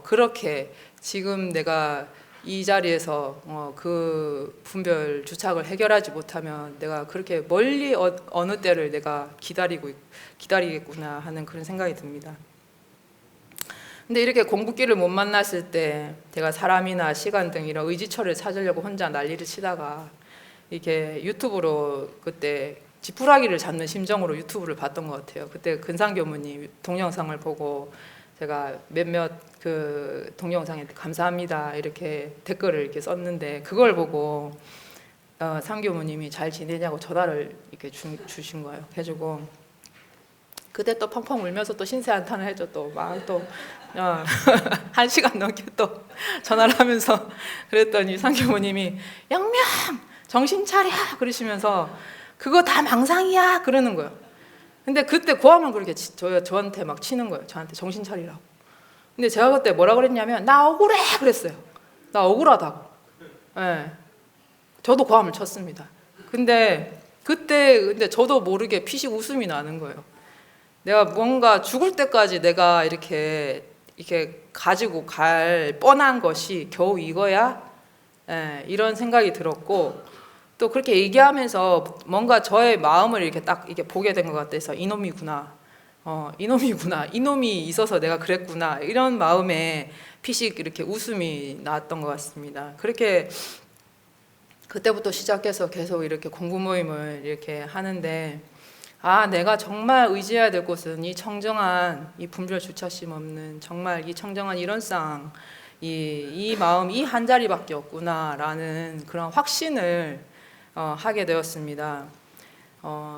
그렇게 지금 내가 이 자리에서 그 분별 주착을 해결하지 못하면 내가 그렇게 멀리 어느 때를 내가 기다리겠구나 하는 그런 생각이 듭니다. 근데 이렇게 공부길을 못 만났을 때 제가 사람이나 시간 등 이런 의지처를 찾으려고 혼자 난리를 치다가 이렇게 유튜브로 그때 지푸라기를 잡는 심정으로 유튜브를 봤던 것 같아요. 그때 근상교무님 동영상을 보고 제가 몇몇 그 동영상에 감사합니다 이렇게 댓글을 이렇게 썼는데, 그걸 보고 상교무님이 잘 지내냐고 전화를 이렇게 주신 거예요. 해주고 그때 또 펑펑 울면서 또 신세 한탄을 했죠. 또 막 또 1시간 넘게 또 전화를 하면서 그랬더니 상교무님이 영명 정신 차려 그러시면서 그거 다 망상이야 그러는 거예요. 근데 그때 고함을 그렇게 저한테 막 치는 거예요. 저한테 정신 차리라고. 근데 제가 그때 뭐라 그랬냐면 나 억울해 그랬어요. 나 억울하다고. 예. 저도 고함을 쳤습니다. 근데 그때 저도 모르게 피식 웃음이 나는 거예요. 내가 뭔가 죽을 때까지 내가 이렇게 가지고 갈 뻔한 것이 겨우 이거야? 예, 이런 생각이 들었고, 또 그렇게 얘기하면서 뭔가 저의 마음을 이렇게 딱 이렇게 보게 된 것 같아서 이놈이구나. 이놈이구나. 이놈이 있어서 내가 그랬구나. 이런 마음에 피식 이렇게 웃음이 나왔던 것 같습니다. 그렇게 그때부터 시작해서 계속 이렇게 공부 모임을 이렇게 하는데, 내가 정말 의지해야 될 곳은 이 청정한, 이 분별 주차심 없는 정말 이 청정한 일원상 이 마음 이 한 자리밖에 없구나라는 그런 확신을 하게 되었습니다.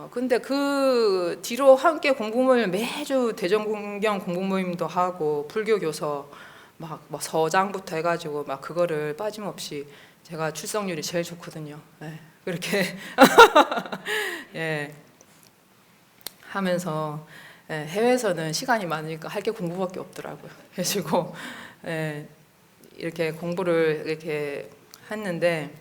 근데 그 뒤로 함께 공부 모임 매주 대전공경 공부 모임도 하고 불교 교서 막 서장부터 해가지고 막 그거를 빠짐없이 제가 출석률이 제일 좋거든요. 네, 그렇게 예, 하면서 해외에서는 시간이 많으니까 할 게 공부밖에 없더라고요. 그래가지고 이렇게 공부를 이렇게 했는데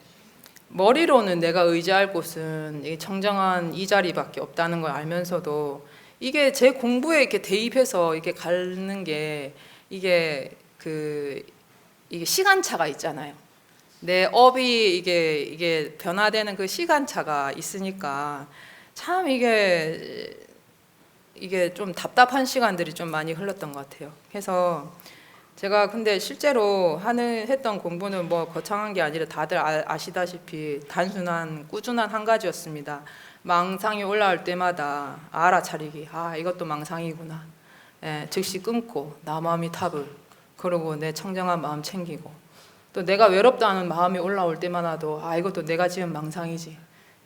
머리로는 내가 의지할 곳은 이 청정한 이 자리밖에 없다는 걸 알면서도 이게 제 공부에 이렇게 대입해서 이렇게 가는 게 이게 이게 시간차가 있잖아요. 내 업이 이게 변화되는 그 시간차가 있으니까 참 이게 좀 답답한 시간들이 좀 많이 흘렀던 것 같아요. 그래서 제가 근데 실제로 했던 공부는 뭐 거창한 게 아니라 다들 아시다시피 단순한 꾸준한 한 가지였습니다. 망상이 올라올 때마다 알아차리기. 이것도 망상이구나. 즉시 끊고 나 마음이 탑을. 그러고 내 청정한 마음 챙기고. 또 내가 외롭다는 마음이 올라올 때마다도 이것도 내가 지은 망상이지.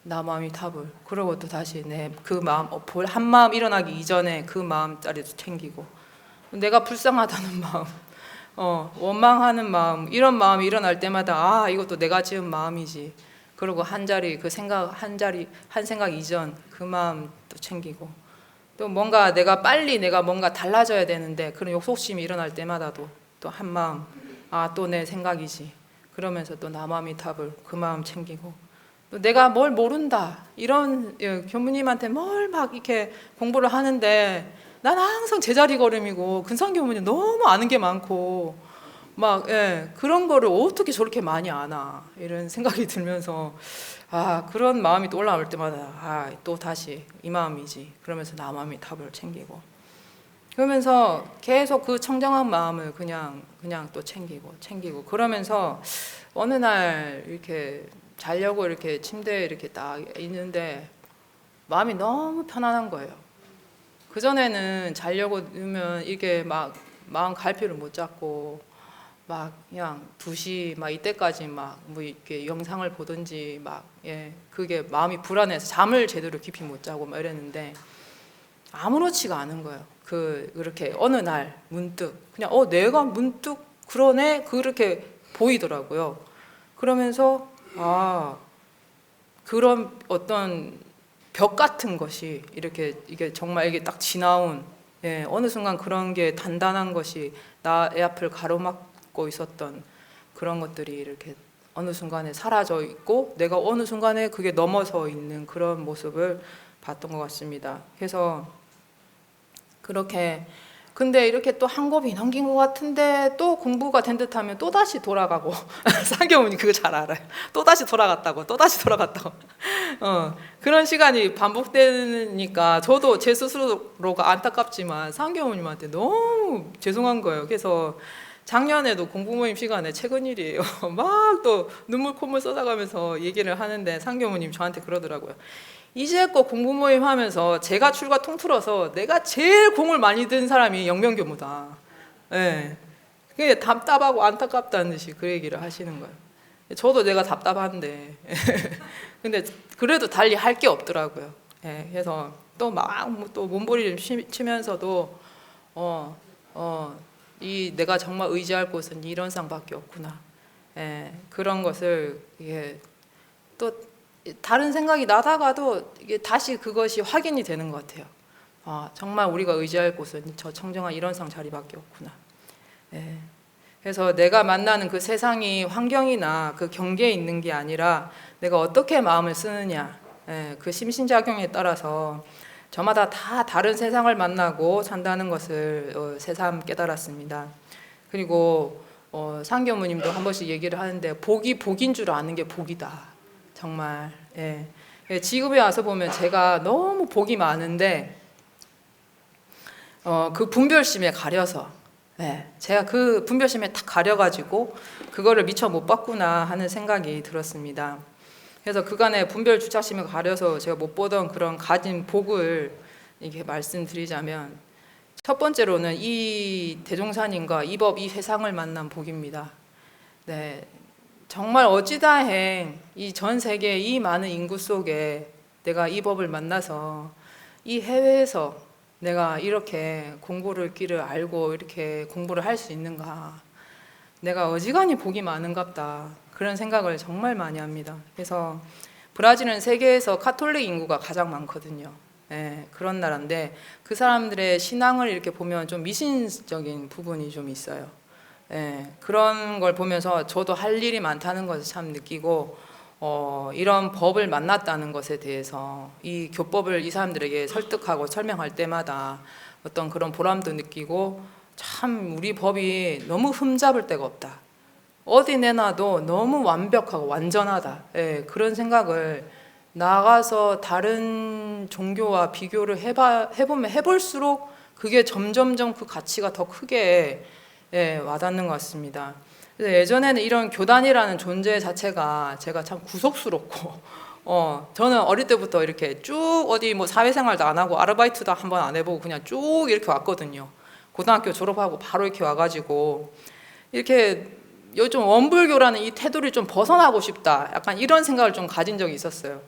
나 마음이 탑을. 그러고 또 다시 내 그 마음 한 마음 일어나기 이전에 그 마음자리도 챙기고. 내가 불쌍하다는 마음. 원망하는 마음, 이런 마음이 일어날 때마다 이것도 내가 지은 마음이지. 그리고 한 생각 이전 그 마음 또 챙기고. 또 뭔가 내가 뭔가 달라져야 되는데 그런 욕심이 일어날 때마다도 또 한 마음, 또 내 생각이지. 그러면서 또 나 마음이 탑을 그 마음 챙기고. 또 내가 뭘 모른다. 이런 교무님한테 뭘 막 이렇게 공부를 하는데 난 항상 제자리 걸음이고 근상 교무님 너무 아는 게 많고 막 그런 거를 어떻게 저렇게 많이 아나 이런 생각이 들면서 그런 마음이 또 올라올 때마다 또 다시 이 마음이지 그러면서 나 마음이 답을 챙기고 그러면서 계속 그 청정한 마음을 그냥 또 챙기고 그러면서 어느 날 이렇게 자려고 이렇게 침대에 이렇게 딱 있는데 마음이 너무 편안한 거예요. 그전에는 자려고 누우면 이게 막 마음 갈피를 못 잡고 막 그냥 2시 막 이때까지 막 뭐 이렇게 영상을 보든지 그게 마음이 불안해서 잠을 제대로 깊이 못 자고 막 이랬는데 아무렇지가 않은 거예요. 그렇게 어느 날 문득 그냥 내가 문득 그러네 그렇게 보이더라고요. 그러면서 그런 어떤 벽 같은 것이 이게 정말 이게 딱 지나온 어느 순간 그런 게 단단한 것이 나의 앞을 가로막고 있었던 그런 것들이 이렇게 어느 순간에 사라져 있고 내가 어느 순간에 그게 넘어서 있는 그런 모습을 봤던 것 같습니다. 그래서 그렇게 근데 이렇게 또 한 곱이 넘긴 것 같은데 또 공부가 된 듯하면 또 다시 돌아가고 상경훈이 그거 잘 알아요. 또 다시 돌아갔다고 그런 시간이 반복되니까 저도 제 스스로가 안타깝지만 상경훈님한테 너무 죄송한 거예요. 그래서 작년에도 공부 모임 시간에 최근 일이에요. 막 또 눈물 콧물 쏟아가면서 얘기를 하는데 상경훈님 저한테 그러더라고요. 이제껏 공부 모임 하면서 제가 출가 통틀어서 내가 제일 공을 많이 든 사람이 영명교무다. 그게 답답하고 안타깝다는 듯이 그 얘기를 하시는 거예요. 저도 내가 답답한데 근데 그래도 달리 할 게 없더라고요. 그래서 또 막 또 몸부림을 치면서도 이 내가 정말 의지할 곳은 이런 상밖에 없구나. 그런 것을 이게 또 다른 생각이 나다가도 이게 다시 그것이 확인이 되는 것 같아요. 정말 우리가 의지할 곳은 저 청정한 이런 상 자리밖에 없구나. 예. 그래서 내가 만나는 그 세상이 환경이나 그 경계에 있는 게 아니라 내가 어떻게 마음을 쓰느냐, 예, 그 심신작용에 따라서 저마다 다 다른 세상을 만나고 산다는 것을 새삼 깨달았습니다. 그리고 상교무님도 한 번씩 얘기를 하는데 복이 복인 줄 아는 게 복이다. 정말. 예. 지금에 와서 보면 제가 너무 복이 많은데 그 분별심에 가려서, 예, 제가 그 분별심에 탁 가려가지고 그거를 미처 못 봤구나 하는 생각이 들었습니다. 그래서 그간의 분별 주착심에 가려서 제가 못 보던 그런 가진 복을 이렇게 말씀드리자면, 첫 번째로는 이 대종사님과 이 법, 이 회상을 만난 복입니다. 네, 정말 어찌다행 이 전 세계 이 많은 인구 속에 내가 이 법을 만나서 이 해외에서 내가 이렇게 공부를 길을 알고 이렇게 공부를 할 수 있는가, 내가 어지간히 복이 많은갑다, 그런 생각을 정말 많이 합니다. 그래서 브라질은 세계에서 카톨릭 인구가 가장 많거든요. 예, 그런 나라인데 그 사람들의 신앙을 이렇게 보면 좀 미신적인 부분이 좀 있어요. 예, 그런 걸 보면서 저도 할 일이 많다는 것을 참 느끼고, 이런 법을 만났다는 것에 대해서 이 교법을 이 사람들에게 설득하고 설명할 때마다 어떤 그런 보람도 느끼고, 참 우리 법이 너무 흠잡을 데가 없다, 어디 내놔도 너무 완벽하고 완전하다, 예, 그런 생각을 나가서 다른 종교와 비교를 해보면 해볼수록 그게 점점점 그 가치가 더 크게, 예, 와닿는 것 같습니다. 그래서 예전에는 이런 교단이라는 존재 자체가 제가 참 구속스럽고, 저는 어릴 때부터 이렇게 쭉 어디 뭐 사회생활도 안 하고 아르바이트도 한번 안 해보고 그냥 쭉 이렇게 왔거든요. 고등학교 졸업하고 바로 이렇게 와가지고 이렇게 요즘 원불교라는 이 태도를 좀 벗어나고 싶다, 약간 이런 생각을 좀 가진 적이 있었어요.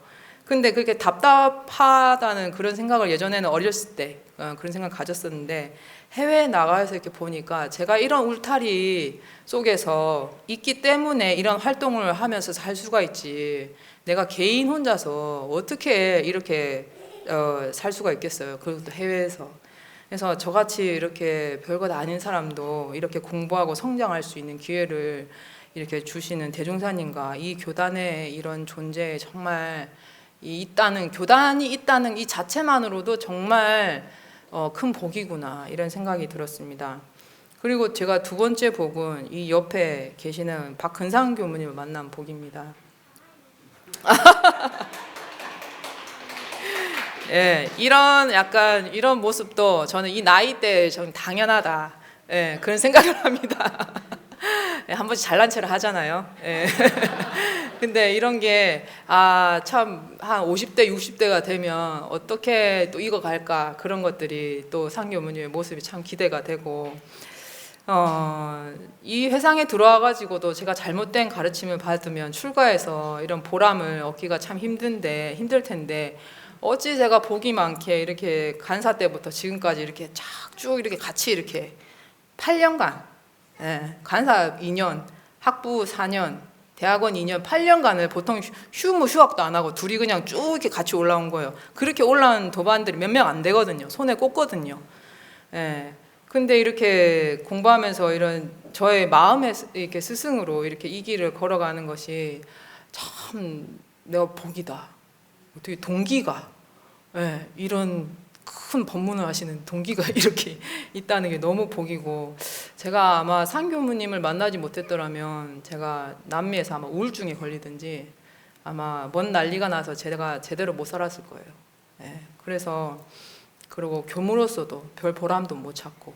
근데 그렇게 답답하다는 그런 생각을 예전에는 어렸을 때 그런 생각 가졌었는데, 해외에 나가서 이렇게 보니까 제가 이런 울타리 속에서 있기 때문에 이런 활동을 하면서 살 수가 있지, 내가 개인 혼자서 어떻게 이렇게 살 수가 있겠어요, 그것도 해외에서. 그래서 저같이 이렇게 별것 아닌 사람도 이렇게 공부하고 성장할 수 있는 기회를 이렇게 주시는 대종사님과 이 교단의 이런 존재에 정말 있다는, 교단이 있다는 이 자체만으로도 정말 큰 복이구나, 이런 생각이 들었습니다. 그리고 제가 두 번째 복은 이 옆에 계시는 박근상 교무님을 만난 복입니다. 예, 이런 약간 이런 모습도 저는 이 나이 때 좀 당연하다, 예, 그런 생각을 합니다. 예, 한 번씩 잘난 체를 하잖아요. 예. 근데 이런 게 참 한 50대 60대가 되면 어떻게 또 익어갈까, 그런 것들이 또 상교무님의 모습이 참 기대가 되고, 이 회상에 들어와 가지고도 제가 잘못된 가르침을 받으면 출가해서 이런 보람을 얻기가 참 힘들 텐데, 어찌 제가 복이 많게 이렇게 간사 때부터 지금까지 이렇게 쭉 이렇게 같이 이렇게 8년간, 예, 간사 2년, 학부 4년, 대학원 2년, 8년간을 보통 휴학도 안 하고 둘이 그냥 쭉 이렇게 같이 올라온 거예요. 그렇게 올라온 도반들이 몇 명 안 되거든요. 손에 꼽거든요. 예. 근데 이렇게 공부하면서 이런 저의 마음의 이렇게 스승으로 이렇게 이 길을 걸어가는 것이 참 내가 복이다. 어떻게 동기가, 예, 이런 큰 법문을 하시는 동기가 이렇게 있다는 게 너무 복이고, 제가 아마 상교무님을 만나지 못했더라면 제가 남미에서 아마 우울증에 걸리든지 아마 먼 난리가 나서 제가 제대로 못 살았을 거예요. 예, 그래서 그리고 교무로서도 별 보람도 못 찾고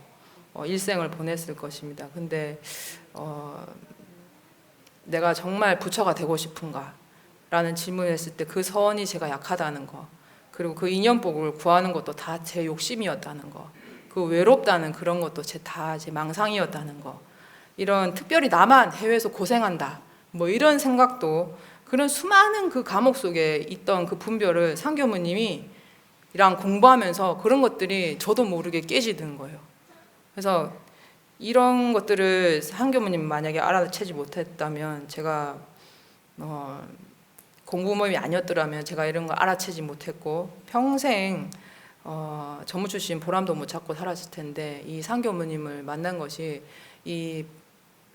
일생을 보냈을 것입니다. 근데 내가 정말 부처가 되고 싶은가 라는 질문을 했을 때 그 서원이 제가 약하다는 거, 그리고 그 인연복을 구하는 것도 다 제 욕심이었다는 거, 그 외롭다는 그런 것도 다 제 망상이었다는 거, 이런 특별히 나만 해외에서 고생한다 뭐 이런 생각도, 그런 수많은 그 감옥 속에 있던 그 분별을 상교무님이 랑 공부하면서 그런 것들이 저도 모르게 깨지는 거예요. 그래서 이런 것들을 상교무님 만약에 알아채지 못했다면, 제가 공부 모임이 아니었더라면 제가 이런 걸 알아채지 못했고 평생 전무 출신 보람도 못 찾고 살았을 텐데, 이 상교무님을 만난 것이 이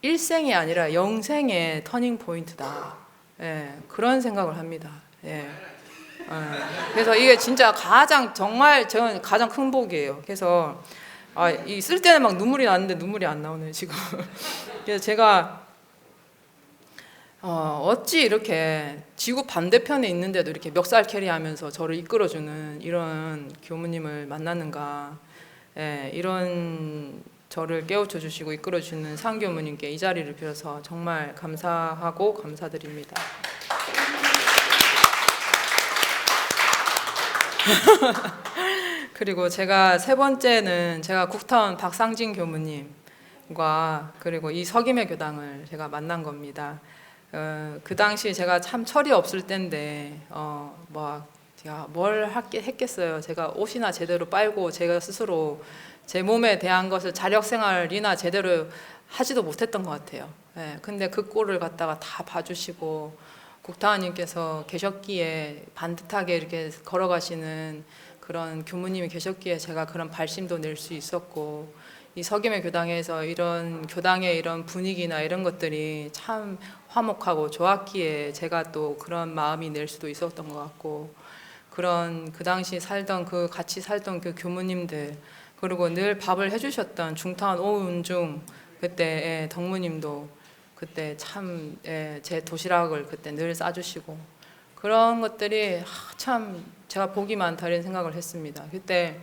일생이 아니라 영생의 터닝 포인트다. 예, 그런 생각을 합니다. 예. 그래서 이게 진짜 정말 저는 가장 큰 복이에요. 그래서 이 쓸 때는 막 눈물이 나는데 눈물이 안 나오네요 지금. 그래서 제가 어찌 이렇게 지구 반대편에 있는데도 이렇게 멱살 캐리하면서 저를 이끌어주는 이런 교무님을 만났는가. 예, 이런 저를 깨우쳐 주시고 이끌어 주시는 상교무님께 이 자리를 빌어서 정말 감사하고 감사드립니다. 그리고 제가 세 번째는 제가 국타원 박상진 교무님과 그리고 이 석임의 교당을 제가 만난 겁니다. 그 당시 제가 참 철이 없을 때인데 제가 뭘 했겠어요. 제가 옷이나 제대로 빨고 제가 스스로 제 몸에 대한 것을 자력생활이나 제대로 하지도 못했던 것 같아요. 예, 근데 그 꼴을 갖다가 다 봐주시고 국타원님께서 계셨기에 반듯하게 이렇게 걸어가시는 그런 교무님이 계셨기에 제가 그런 발심도 낼 수 있었고 이 석임의 교당에서 이런 교당의 이런 분위기나 이런 것들이 참 화목하고 좋았기에 제가 또 그런 마음이 낼 수도 있었던 것 같고 그런 그 당시 같이 살던 그 교무님들 그리고 늘 밥을 해주셨던 중타원 오은중 그때 덕무님도 그때 참 제 도시락을 그때 늘 싸주시고 그런 것들이 참 제가 복이 많다 이런 생각을 했습니다. 그때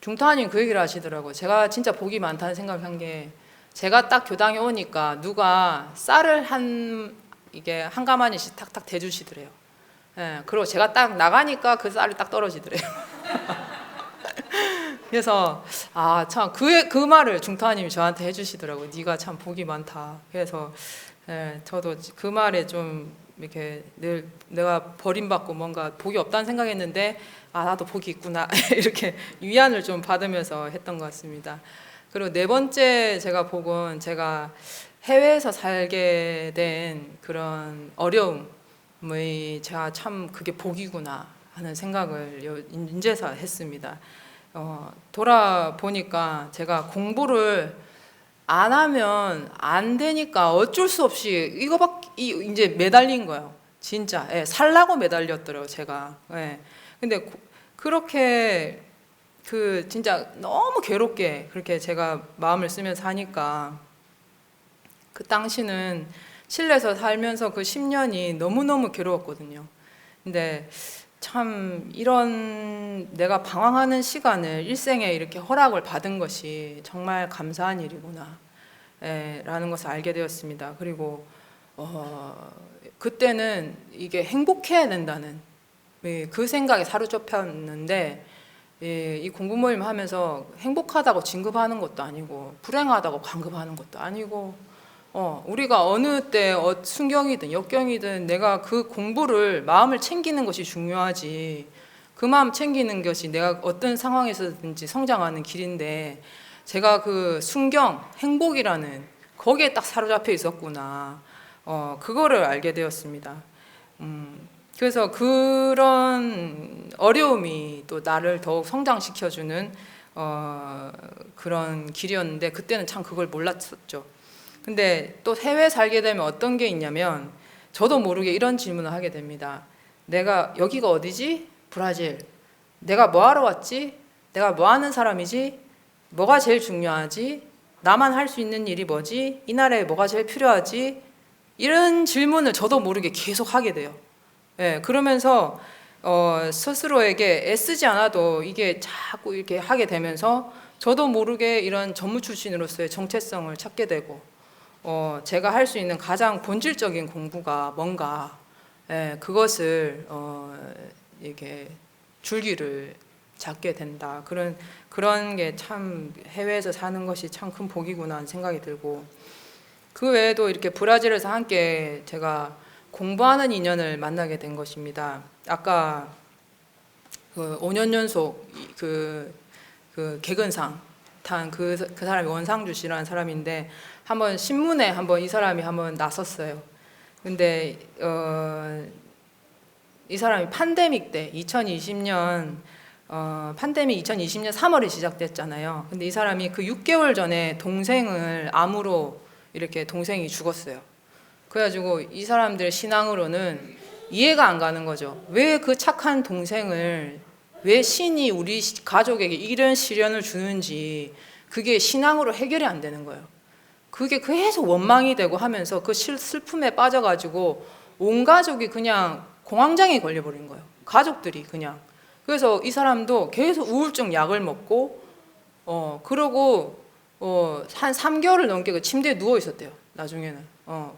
중타원님 그 얘기를 하시더라고요. 제가 진짜 복이 많다는 생각을 한 게 제가 딱 교당에 오니까 누가 쌀을 한 가마니씩 탁탁 대주시더래요. 예, 그리고 제가 딱 나가니까 그 쌀이 딱 떨어지더래요. 그래서 참 그 말을 중타원님이 저한테 해주시더라고요. 네가 참 복이 많다. 그래서 저도 그 말에 좀 이렇게 늘 내가 버림받고 뭔가 복이 없다는 생각했는데 나도 복이 있구나 이렇게 위안을 좀 받으면서 했던 것 같습니다. 그리고 네 번째 제가 해외에서 살게 된 그런 어려움이 제가 참 그게 복이구나 하는 생각을 인제서 했습니다. 돌아보니까 제가 공부를 안 하면 안 되니까 어쩔 수 없이 이제 매달린 거예요. 진짜 살라고 매달렸더라고요 제가. 근데 그렇게 진짜 너무 괴롭게 그렇게 제가 마음을 쓰면서 하니까 그 당시는 실내에서 살면서 그 10년이 너무너무 괴로웠거든요. 근데 참 이런 내가 방황하는 시간을 일생에 이렇게 허락을 받은 것이 정말 감사한 일이구나 라는 것을 알게 되었습니다. 그리고 그때는 이게 행복해야 된다는 그 생각에 사로잡혔는데 이 공부 모임 하면서 행복하다고 진급하는 것도 아니고 불행하다고 관급하는 것도 아니고 우리가 어느 때 순경이든 역경이든 내가 그 공부를 마음을 챙기는 것이 중요하지 그 마음 챙기는 것이 내가 어떤 상황에서든지 성장하는 길인데 제가 그 순경, 행복이라는 거기에 딱 사로잡혀 있었구나 그거를 알게 되었습니다. 그래서 그런 어려움이 또 나를 더욱 성장시켜주는 그런 길이었는데 그때는 참 그걸 몰랐었죠. 근데 또 해외에 살게 되면 어떤 게 있냐면 저도 모르게 이런 질문을 하게 됩니다. 내가 여기가 어디지? 브라질. 내가 뭐 하러 왔지? 내가 뭐 하는 사람이지? 뭐가 제일 중요하지? 나만 할 수 있는 일이 뭐지? 이 나라에 뭐가 제일 필요하지? 이런 질문을 저도 모르게 계속 하게 돼요. 그러면서 스스로에게 애쓰지 않아도 이게 자꾸 이렇게 하게 되면서 저도 모르게 이런 전무 출신으로서의 정체성을 찾게 되고 제가 할 수 있는 가장 본질적인 공부가 뭔가 그것을 이렇게 줄기를 잡게 된다. 그런 게 참 해외에서 사는 것이 참 큰 복이구나 하는 생각이 들고 그 외에도 이렇게 브라질에서 함께 제가 공부하는 인연을 만나게 된 것입니다. 아까 그 5년 연속 그 개근상 탄 그 사람이 원상주 씨라는 사람인데 한번 신문에 이 사람이 한번 나섰어요. 근데 이 사람이 팬데믹 때 2020년 팬데믹 2020년 3월에 시작됐잖아요. 근데 이 사람이 그 6개월 전에 동생을 암으로 이렇게 동생이 죽었어요. 그래가지고 이 사람들 신앙으로는 이해가 안 가는 거죠. 왜 그 착한 동생을, 왜 신이 우리 가족에게 이런 시련을 주는지 그게 신앙으로 해결이 안 되는 거예요. 그게 계속 원망이 되고 하면서 그 슬픔에 빠져가지고 온 가족이 그냥 공황장애 걸려버린 거예요. 가족들이 그냥. 그래서 이 사람도 계속 우울증 약을 먹고 그러고 한 3개월을 넘게 그 침대에 누워 있었대요. 나중에는.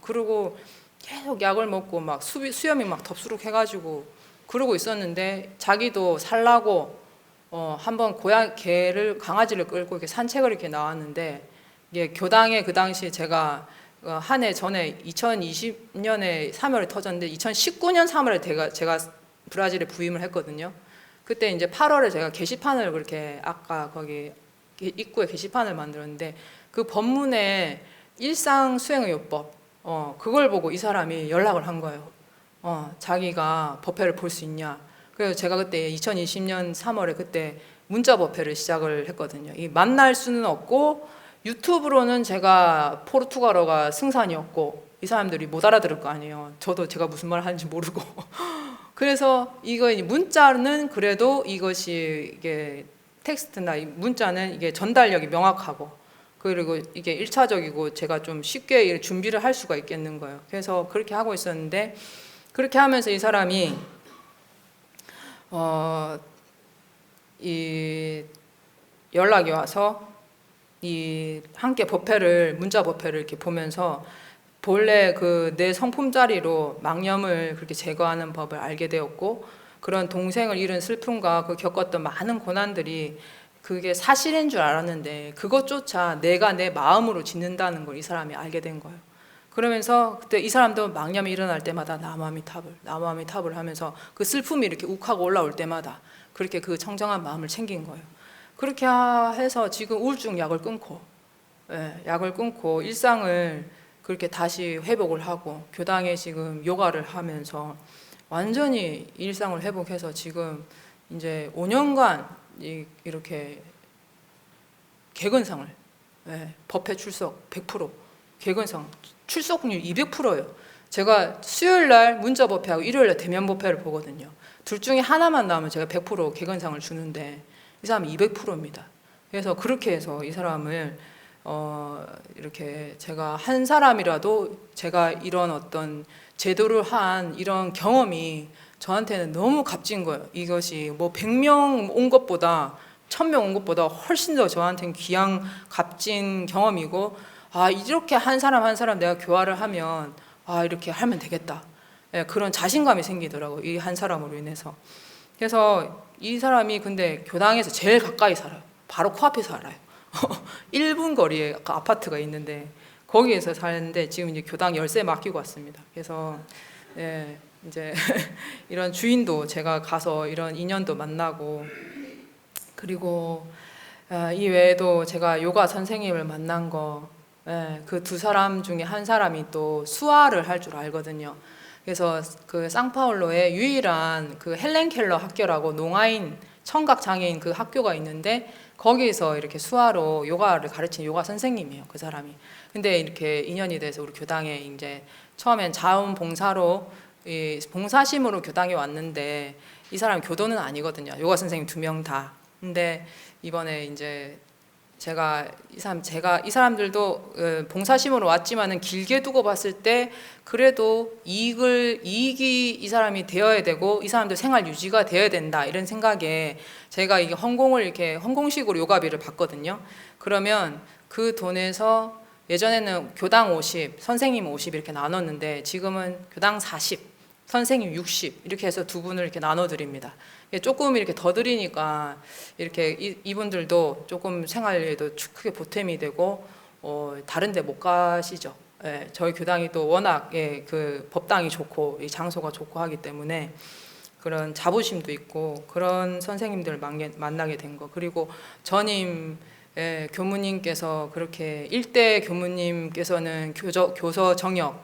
그러고 계속 약을 먹고 막 수염이 막 덥수룩 해가지고 그러고 있었는데 자기도 살라고 한번 강아지를 끌고 이렇게 산책을 이렇게 나왔는데 이게 교당에 그 당시에 제가 한 해 전에 2020년에 3월에 터졌는데 2019년 3월에 제가 브라질에 부임을 했거든요. 그때 이제 8월에 제가 게시판을 그렇게 아까 거기 입구에 게시판을 만들었는데 그 법문에 일상 수행의요법 그걸 보고 이 사람이 연락을 한 거예요. 자기가 법회를 볼 수 있냐. 그래서 제가 그때 2020년 3월에 그때 문자 법회를 시작을 했거든요. 이 만날 수는 없고 유튜브로는 제가 포르투갈어가 승산이었고 이 사람들이 못 알아들을 거 아니에요. 저도 제가 무슨 말 하는지 모르고. 그래서 이거 문자는 그래도 이것이 이게 텍스트나 문자는 이게 전달력이 명확하고 그리고 이게 1차적이고 제가 좀 쉽게 준비를 할 수가 있겠는 거예요. 그래서 그렇게 하고 있었는데 그렇게 하면서 이 사람이 이 연락이 와서 이 함께 문자 법회를 이렇게 보면서 본래 그 내 성품짜리로 망념을 그렇게 제거하는 법을 알게 되었고 그런 동생을 잃은 슬픔과 그 겪었던 많은 고난들이 그게 사실인 줄 알았는데 그것조차 내가 내 마음으로 짓는다는 걸 이 사람이 알게 된 거예요. 그러면서 그때 이 사람도 망념이 일어날 때마다 나무아미탑을 하면서 그 슬픔이 이렇게 욱하고 올라올 때마다 그렇게 그 청정한 마음을 챙긴 거예요. 그렇게 해서 지금 우울증 약을 끊고 일상을 그렇게 다시 회복을 하고 교당에 지금 요가를 하면서 완전히 일상을 회복해서 지금 이제 5년간 이렇게 개근상을 법회 출석 100% 개근상 출석률 200%예요. 제가 수요일날 문자 법회하고 일요일날 대면 법회를 보거든요. 둘 중에 하나만 나오면 제가 100% 개근상을 주는데 이 사람은 200%입니다. 그래서 그렇게 해서 이 사람을 이렇게 제가 한 사람이라도 제가 이런 어떤 제도를 한 이런 경험이 저한테는 너무 값진 거예요. 이것이 뭐 100명 온 것보다 1000명 온 것보다 훨씬 더 저한테는 귀한 값진 경험이고 이렇게 한 사람 한 사람 내가 교화를 하면 이렇게 하면 되겠다. 그런 자신감이 생기더라고요. 이 한 사람으로 인해서. 그래서 이 사람이 근데 교당에서 제일 가까이 살아요. 바로 코앞에 살아요. 1분 거리에 아파트가 있는데 거기에서 사는데 지금 이제 교당 열쇠 맡기고 왔습니다. 그래서 이제 이런 주인도 제가 가서 이런 인연도 만나고 그리고 이 외에도 제가 요가 선생님을 만난 거 그 두 사람 중에 한 사람이 또 수화를 할 줄 알거든요. 그래서 그 상파울로에 유일한 그 헬렌 켈러 학교라고 농아인 청각 장애인 그 학교가 있는데 거기서 이렇게 수화로 요가를 가르친 요가 선생님이에요. 그 사람이. 근데 이렇게 인연이 돼서 우리 교당에 이제 처음엔 자원봉사로 봉사심으로 교당에 왔는데 이 사람 교도는 아니거든요. 요가 선생님 2명 다. 근데 이번에 이제 제가 이 사람들도 봉사심으로 왔지만은 길게 두고 봤을 때 그래도 이익이 이 사람이 되어야 되고 이 사람들 생활 유지가 되어야 된다 이런 생각에 제가 이게 헌공식으로 요가비를 받거든요. 그러면 그 돈에서 예전에는 교당 50, 선생님 50 이렇게 나눴는데 지금은 교당 40, 선생님 60 이렇게 해서 두 분을 이렇게 나눠드립니다. 조금 이렇게 더 드리니까 이렇게 이분들도 조금 생활에도 크게 보탬이 되고 다른 데 못 가시죠. 저희 교당이 또 워낙 그 법당이 좋고 이 장소가 좋고 하기 때문에 그런 자부심도 있고 그런 선생님들을 만나게 된 거. 그리고 전임 교무님께서 그렇게 일대 교무님께서는 교서 정역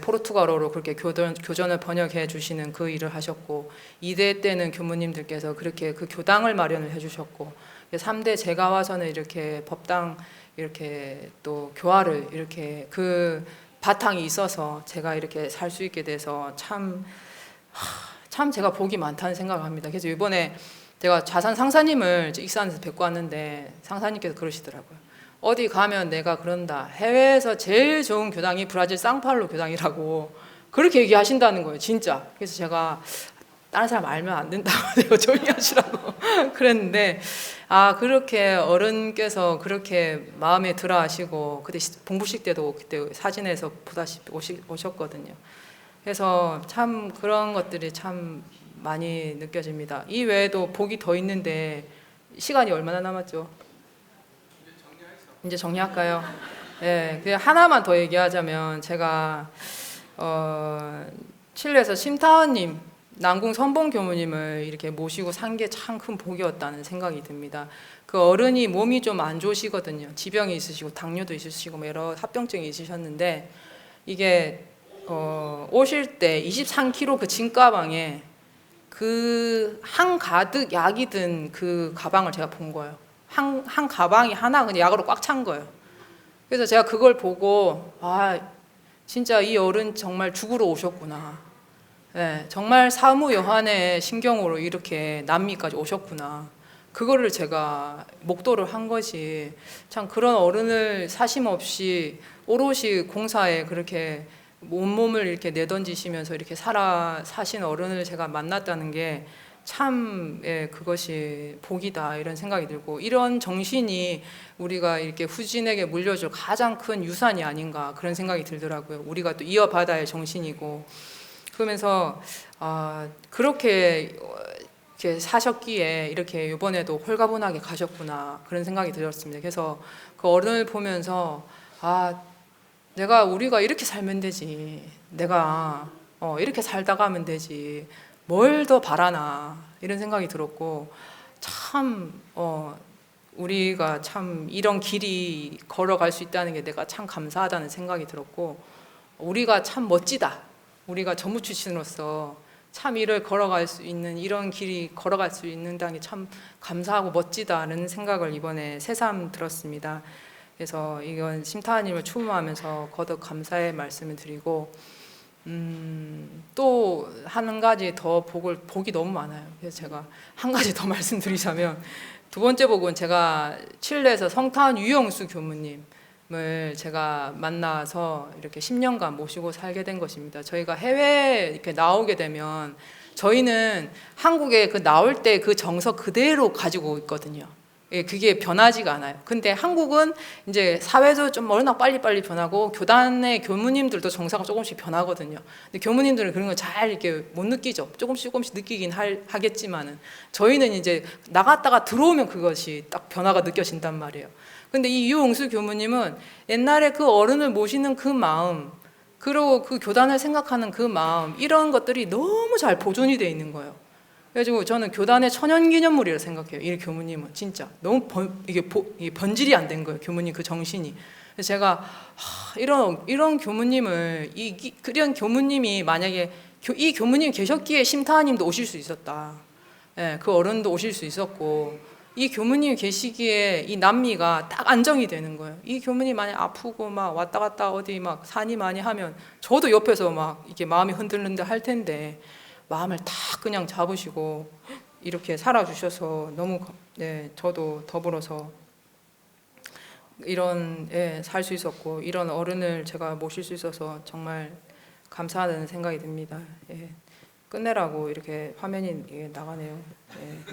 포르투갈어로 그렇게 교전을 번역해 주시는 그 일을 하셨고, 2대 때는 교무님들께서 그렇게 그 교당을 마련을 해 주셨고, 3대 제가 와서는 이렇게 법당 이렇게 또 교화를 이렇게 그 바탕이 있어서 제가 이렇게 살 수 있게 돼서 참 제가 복이 많다는 생각을 합니다. 그래서 이번에 제가 좌산 상사님을 익산에서 뵙고 왔는데 상사님께서 그러시더라고요. 어디 가면 내가 그런다. 해외에서 제일 좋은 교당이 브라질 상파울로 교당이라고 그렇게 얘기하신다는 거예요. 진짜. 그래서 제가 다른 사람 알면 안 된다고 내가 조용히 하시라고 그랬는데, 그렇게 어른께서 그렇게 마음에 들어 하시고, 그때 봉부식 때도 그때 사진에서 보다시피 오셨거든요. 그래서 참 그런 것들이 참 많이 느껴집니다. 이 외에도 복이 더 있는데 시간이 얼마나 남았죠? 이제 정리할까요? 예, 그냥 하나만 더 얘기하자면, 제가 칠레에서 심타원님, 남궁 선봉 교무님을 이렇게 모시고 산 게 참 큰 복이었다는 생각이 듭니다. 그 어른이 몸이 좀 안 좋으시거든요. 지병이 있으시고 당뇨도 있으시고 여러 합병증이 있으셨는데, 이게 오실 때 23kg 그 짐가방에 그 한 가득 약이 든 그 가방을 제가 본 거예요. 한 가방이 하나 그냥 약으로 꽉 찬 거예요. 그래서 제가 그걸 보고, 진짜 이 어른 정말 죽으러 오셨구나. 네, 정말 사무여한의 심경으로 이렇게 남미까지 오셨구나. 그거를 제가 목도를 한 것이, 참 그런 어른을 사심 없이 오롯이 공사에 그렇게 온몸을 이렇게 내던지시면서 이렇게 사신 어른을 제가 만났다는 게 참, 그것이 복이다 이런 생각이 들고, 이런 정신이 우리가 이렇게 후진에게 물려줄 가장 큰 유산이 아닌가 그런 생각이 들더라고요. 우리가 또 이어받아야 할 정신이고. 그러면서 그렇게 이렇게 사셨기에 이렇게 이번에도 홀가분하게 가셨구나 그런 생각이 들었습니다. 그래서 그 어른을 보면서 우리가 이렇게 살면 되지, 내가 이렇게 살다가 하면 되지, 뭘 더 바라나 이런 생각이 들었고, 참 우리가 참 이런 길이 걸어갈 수 있다는 게 내가 참 감사하다는 생각이 들었고, 우리가 참 멋지다. 우리가 전무 출신으로서 참 이런 길이 걸어갈 수 있는다는 게 참 감사하고 멋지다는 생각을 이번에 새삼 들었습니다. 그래서 이건 심타하님을 추모하면서 거듭 감사의 말씀을 드리고, 또 한 가지 더 복이 너무 많아요. 그래서 제가 한 가지 더 말씀드리자면, 두 번째 복은 제가 칠레에서 성타운 유영수 교무님을 제가 만나서 이렇게 10년간 모시고 살게 된 것입니다. 저희가 해외에 이렇게 나오게 되면 저희는 한국에 그 나올 때 그 정서 그대로 가지고 있거든요. 그게 변하지가 않아요. 근데 한국은 이제 사회도 좀 워낙 빨리빨리 변하고 교단의 교무님들도 정서가 조금씩 변하거든요. 근데 교무님들은 그런 걸 잘 이렇게 못 느끼죠. 조금씩 느끼긴 하겠지만은, 저희는 이제 나갔다가 들어오면 그것이 딱 변화가 느껴진단 말이에요. 근데 이 유홍수 교무님은 옛날에 그 어른을 모시는 그 마음, 그리고 그 교단을 생각하는 그 마음, 이런 것들이 너무 잘 보존이 돼 있는 거예요. 그래가지고 저는 교단의 천연기념물이라고 생각해요. 이 교무님은 진짜 너무 이게 번질이 안 된 거예요. 교무님 그 정신이. 그래서 제가 이런 교무님을 그런 교무님이 만약에 이 교무님 계셨기에 심타하님도 오실 수 있었다. 그 어른도 오실 수 있었고, 이 교무님 계시기에 이 남미가 딱 안정이 되는 거예요. 이 교무님 만약 아프고 막 왔다 갔다 어디 막 산이 많이 하면 저도 옆에서 막 이렇게 마음이 흔들흔들 할 텐데, 마음을 다 그냥 잡으시고 이렇게 살아주셔서 너무, 저도 더불어서 이런 살 수 있었고, 이런 어른을 제가 모실 수 있어서 정말 감사하다는 생각이 듭니다. 끝내라고 이렇게 화면이 나가네요.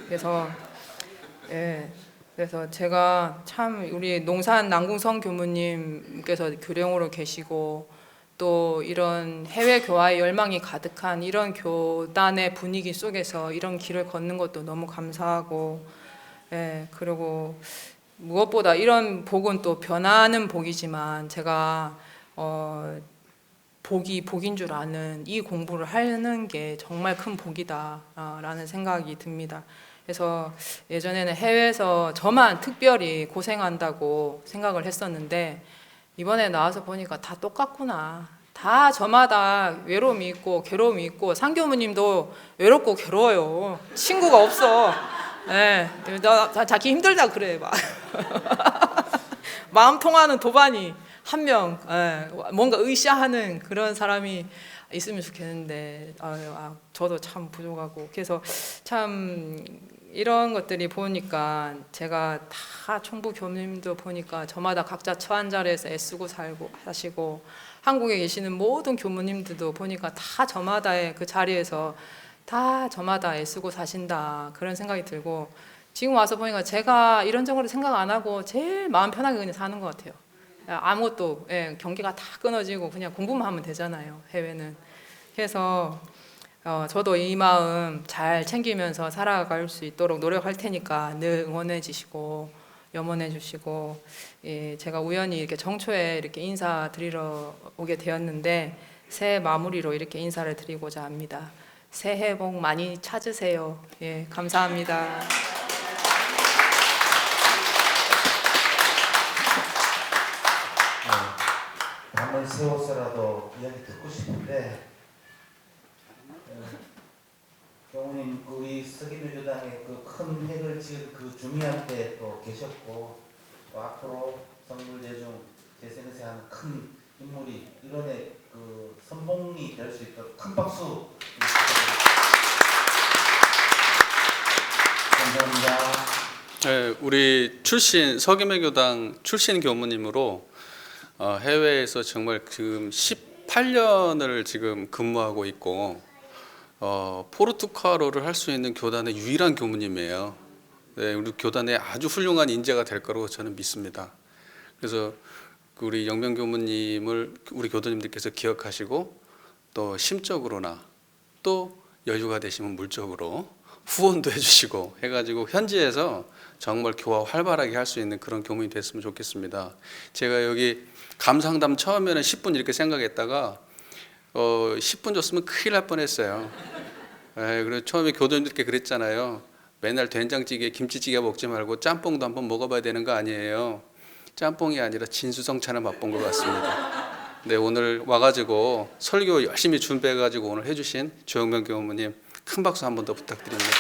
그래서 제가 참 우리 농산 남궁성 교무님께서 교령으로 계시고, 또 이런 해외 교화의 열망이 가득한 이런 교단의 분위기 속에서 이런 길을 걷는 것도 너무 감사하고, 그리고 무엇보다 이런 복은 또 변하는 복이지만, 제가 복인 줄 아는 이 공부를 하는 게 정말 큰 복이다라는 생각이 듭니다. 그래서 예전에는 해외에서 저만 특별히 고생한다고 생각을 했었는데, 이번에 나와서 보니까 다 똑같구나. 다 저마다 외로움이 있고 괴로움이 있고 상교무님도 외롭고 괴로워요. 친구가 없어. 예, 자기 힘들다 그래 막. 마음 통하는 도반이 한 명, 뭔가 으쌰하는 그런 사람이 있으면 좋겠는데 저도 참 부족하고 그래서 참 이런 것들이 보니까 제가 다 총부 교무님도 보니까 저마다 각자 처한 자리에서 애쓰고 살고 하시고 한국에 계시는 모든 교무님들도 보니까 다 저마다의 그 자리에서 다 저마다 애쓰고 사신다 그런 생각이 들고 지금 와서 보니까 제가 이런저런 생각 안 하고 제일 마음 편하게 그냥 사는 것 같아요. 아무것도 경계가 다 끊어지고 그냥 공부만 하면 되잖아요. 해외는. 그래서 저도 이 마음 잘 챙기면서 살아갈 수 있도록 노력할 테니까 늘 응원해 주시고 염원해 주시고 제가 우연히 이렇게 정초에 이렇게 인사드리러 오게 되었는데 새해 마무리로 이렇게 인사를 드리고자 합니다. 새해 복 많이 찾으세요. 예, 감사합니다. 밤을 새워서라도 이야기 듣고 싶은데 교우님 우리 서기묘교당의 그 큰 획을 지을 그 주미한테 또 계셨고 또 앞으로 성불대중 재생세하는 큰 인물이 이번에 그 선봉이 될 수 있도록 큰 박수 감사합니다. 네, 우리 출신 서기묘교당 출신 교무님으로 해외에서 정말 지금 18년을 지금 근무하고 있고 포르투갈어를 할 수 있는 교단의 유일한 교무님이에요. 네, 우리 교단에 아주 훌륭한 인재가 될 거라고 저는 믿습니다. 그래서 우리 영명 교무님을 우리 교도님들께서 기억하시고 또 심적으로나 또 여유가 되시면 물적으로 후원도 해주시고 해가지고 현지에서 정말 교화 활발하게 할 수 있는 그런 교무님이 됐으면 좋겠습니다. 제가 여기 감상담 처음에는 10분 이렇게 생각했다가 10분 줬으면 큰일 날 뻔했어요. 그래서 처음에 교도님들께 그랬잖아요. 맨날 된장찌개, 김치찌개 먹지 말고 짬뽕도 한번 먹어봐야 되는 거 아니에요. 짬뽕이 아니라 진수성찬을 맛본 것 같습니다. 네, 오늘 와가지고 설교 열심히 준비해가지고 오늘 해주신 조영명 교무님 큰 박수 한 번 더 부탁드립니다.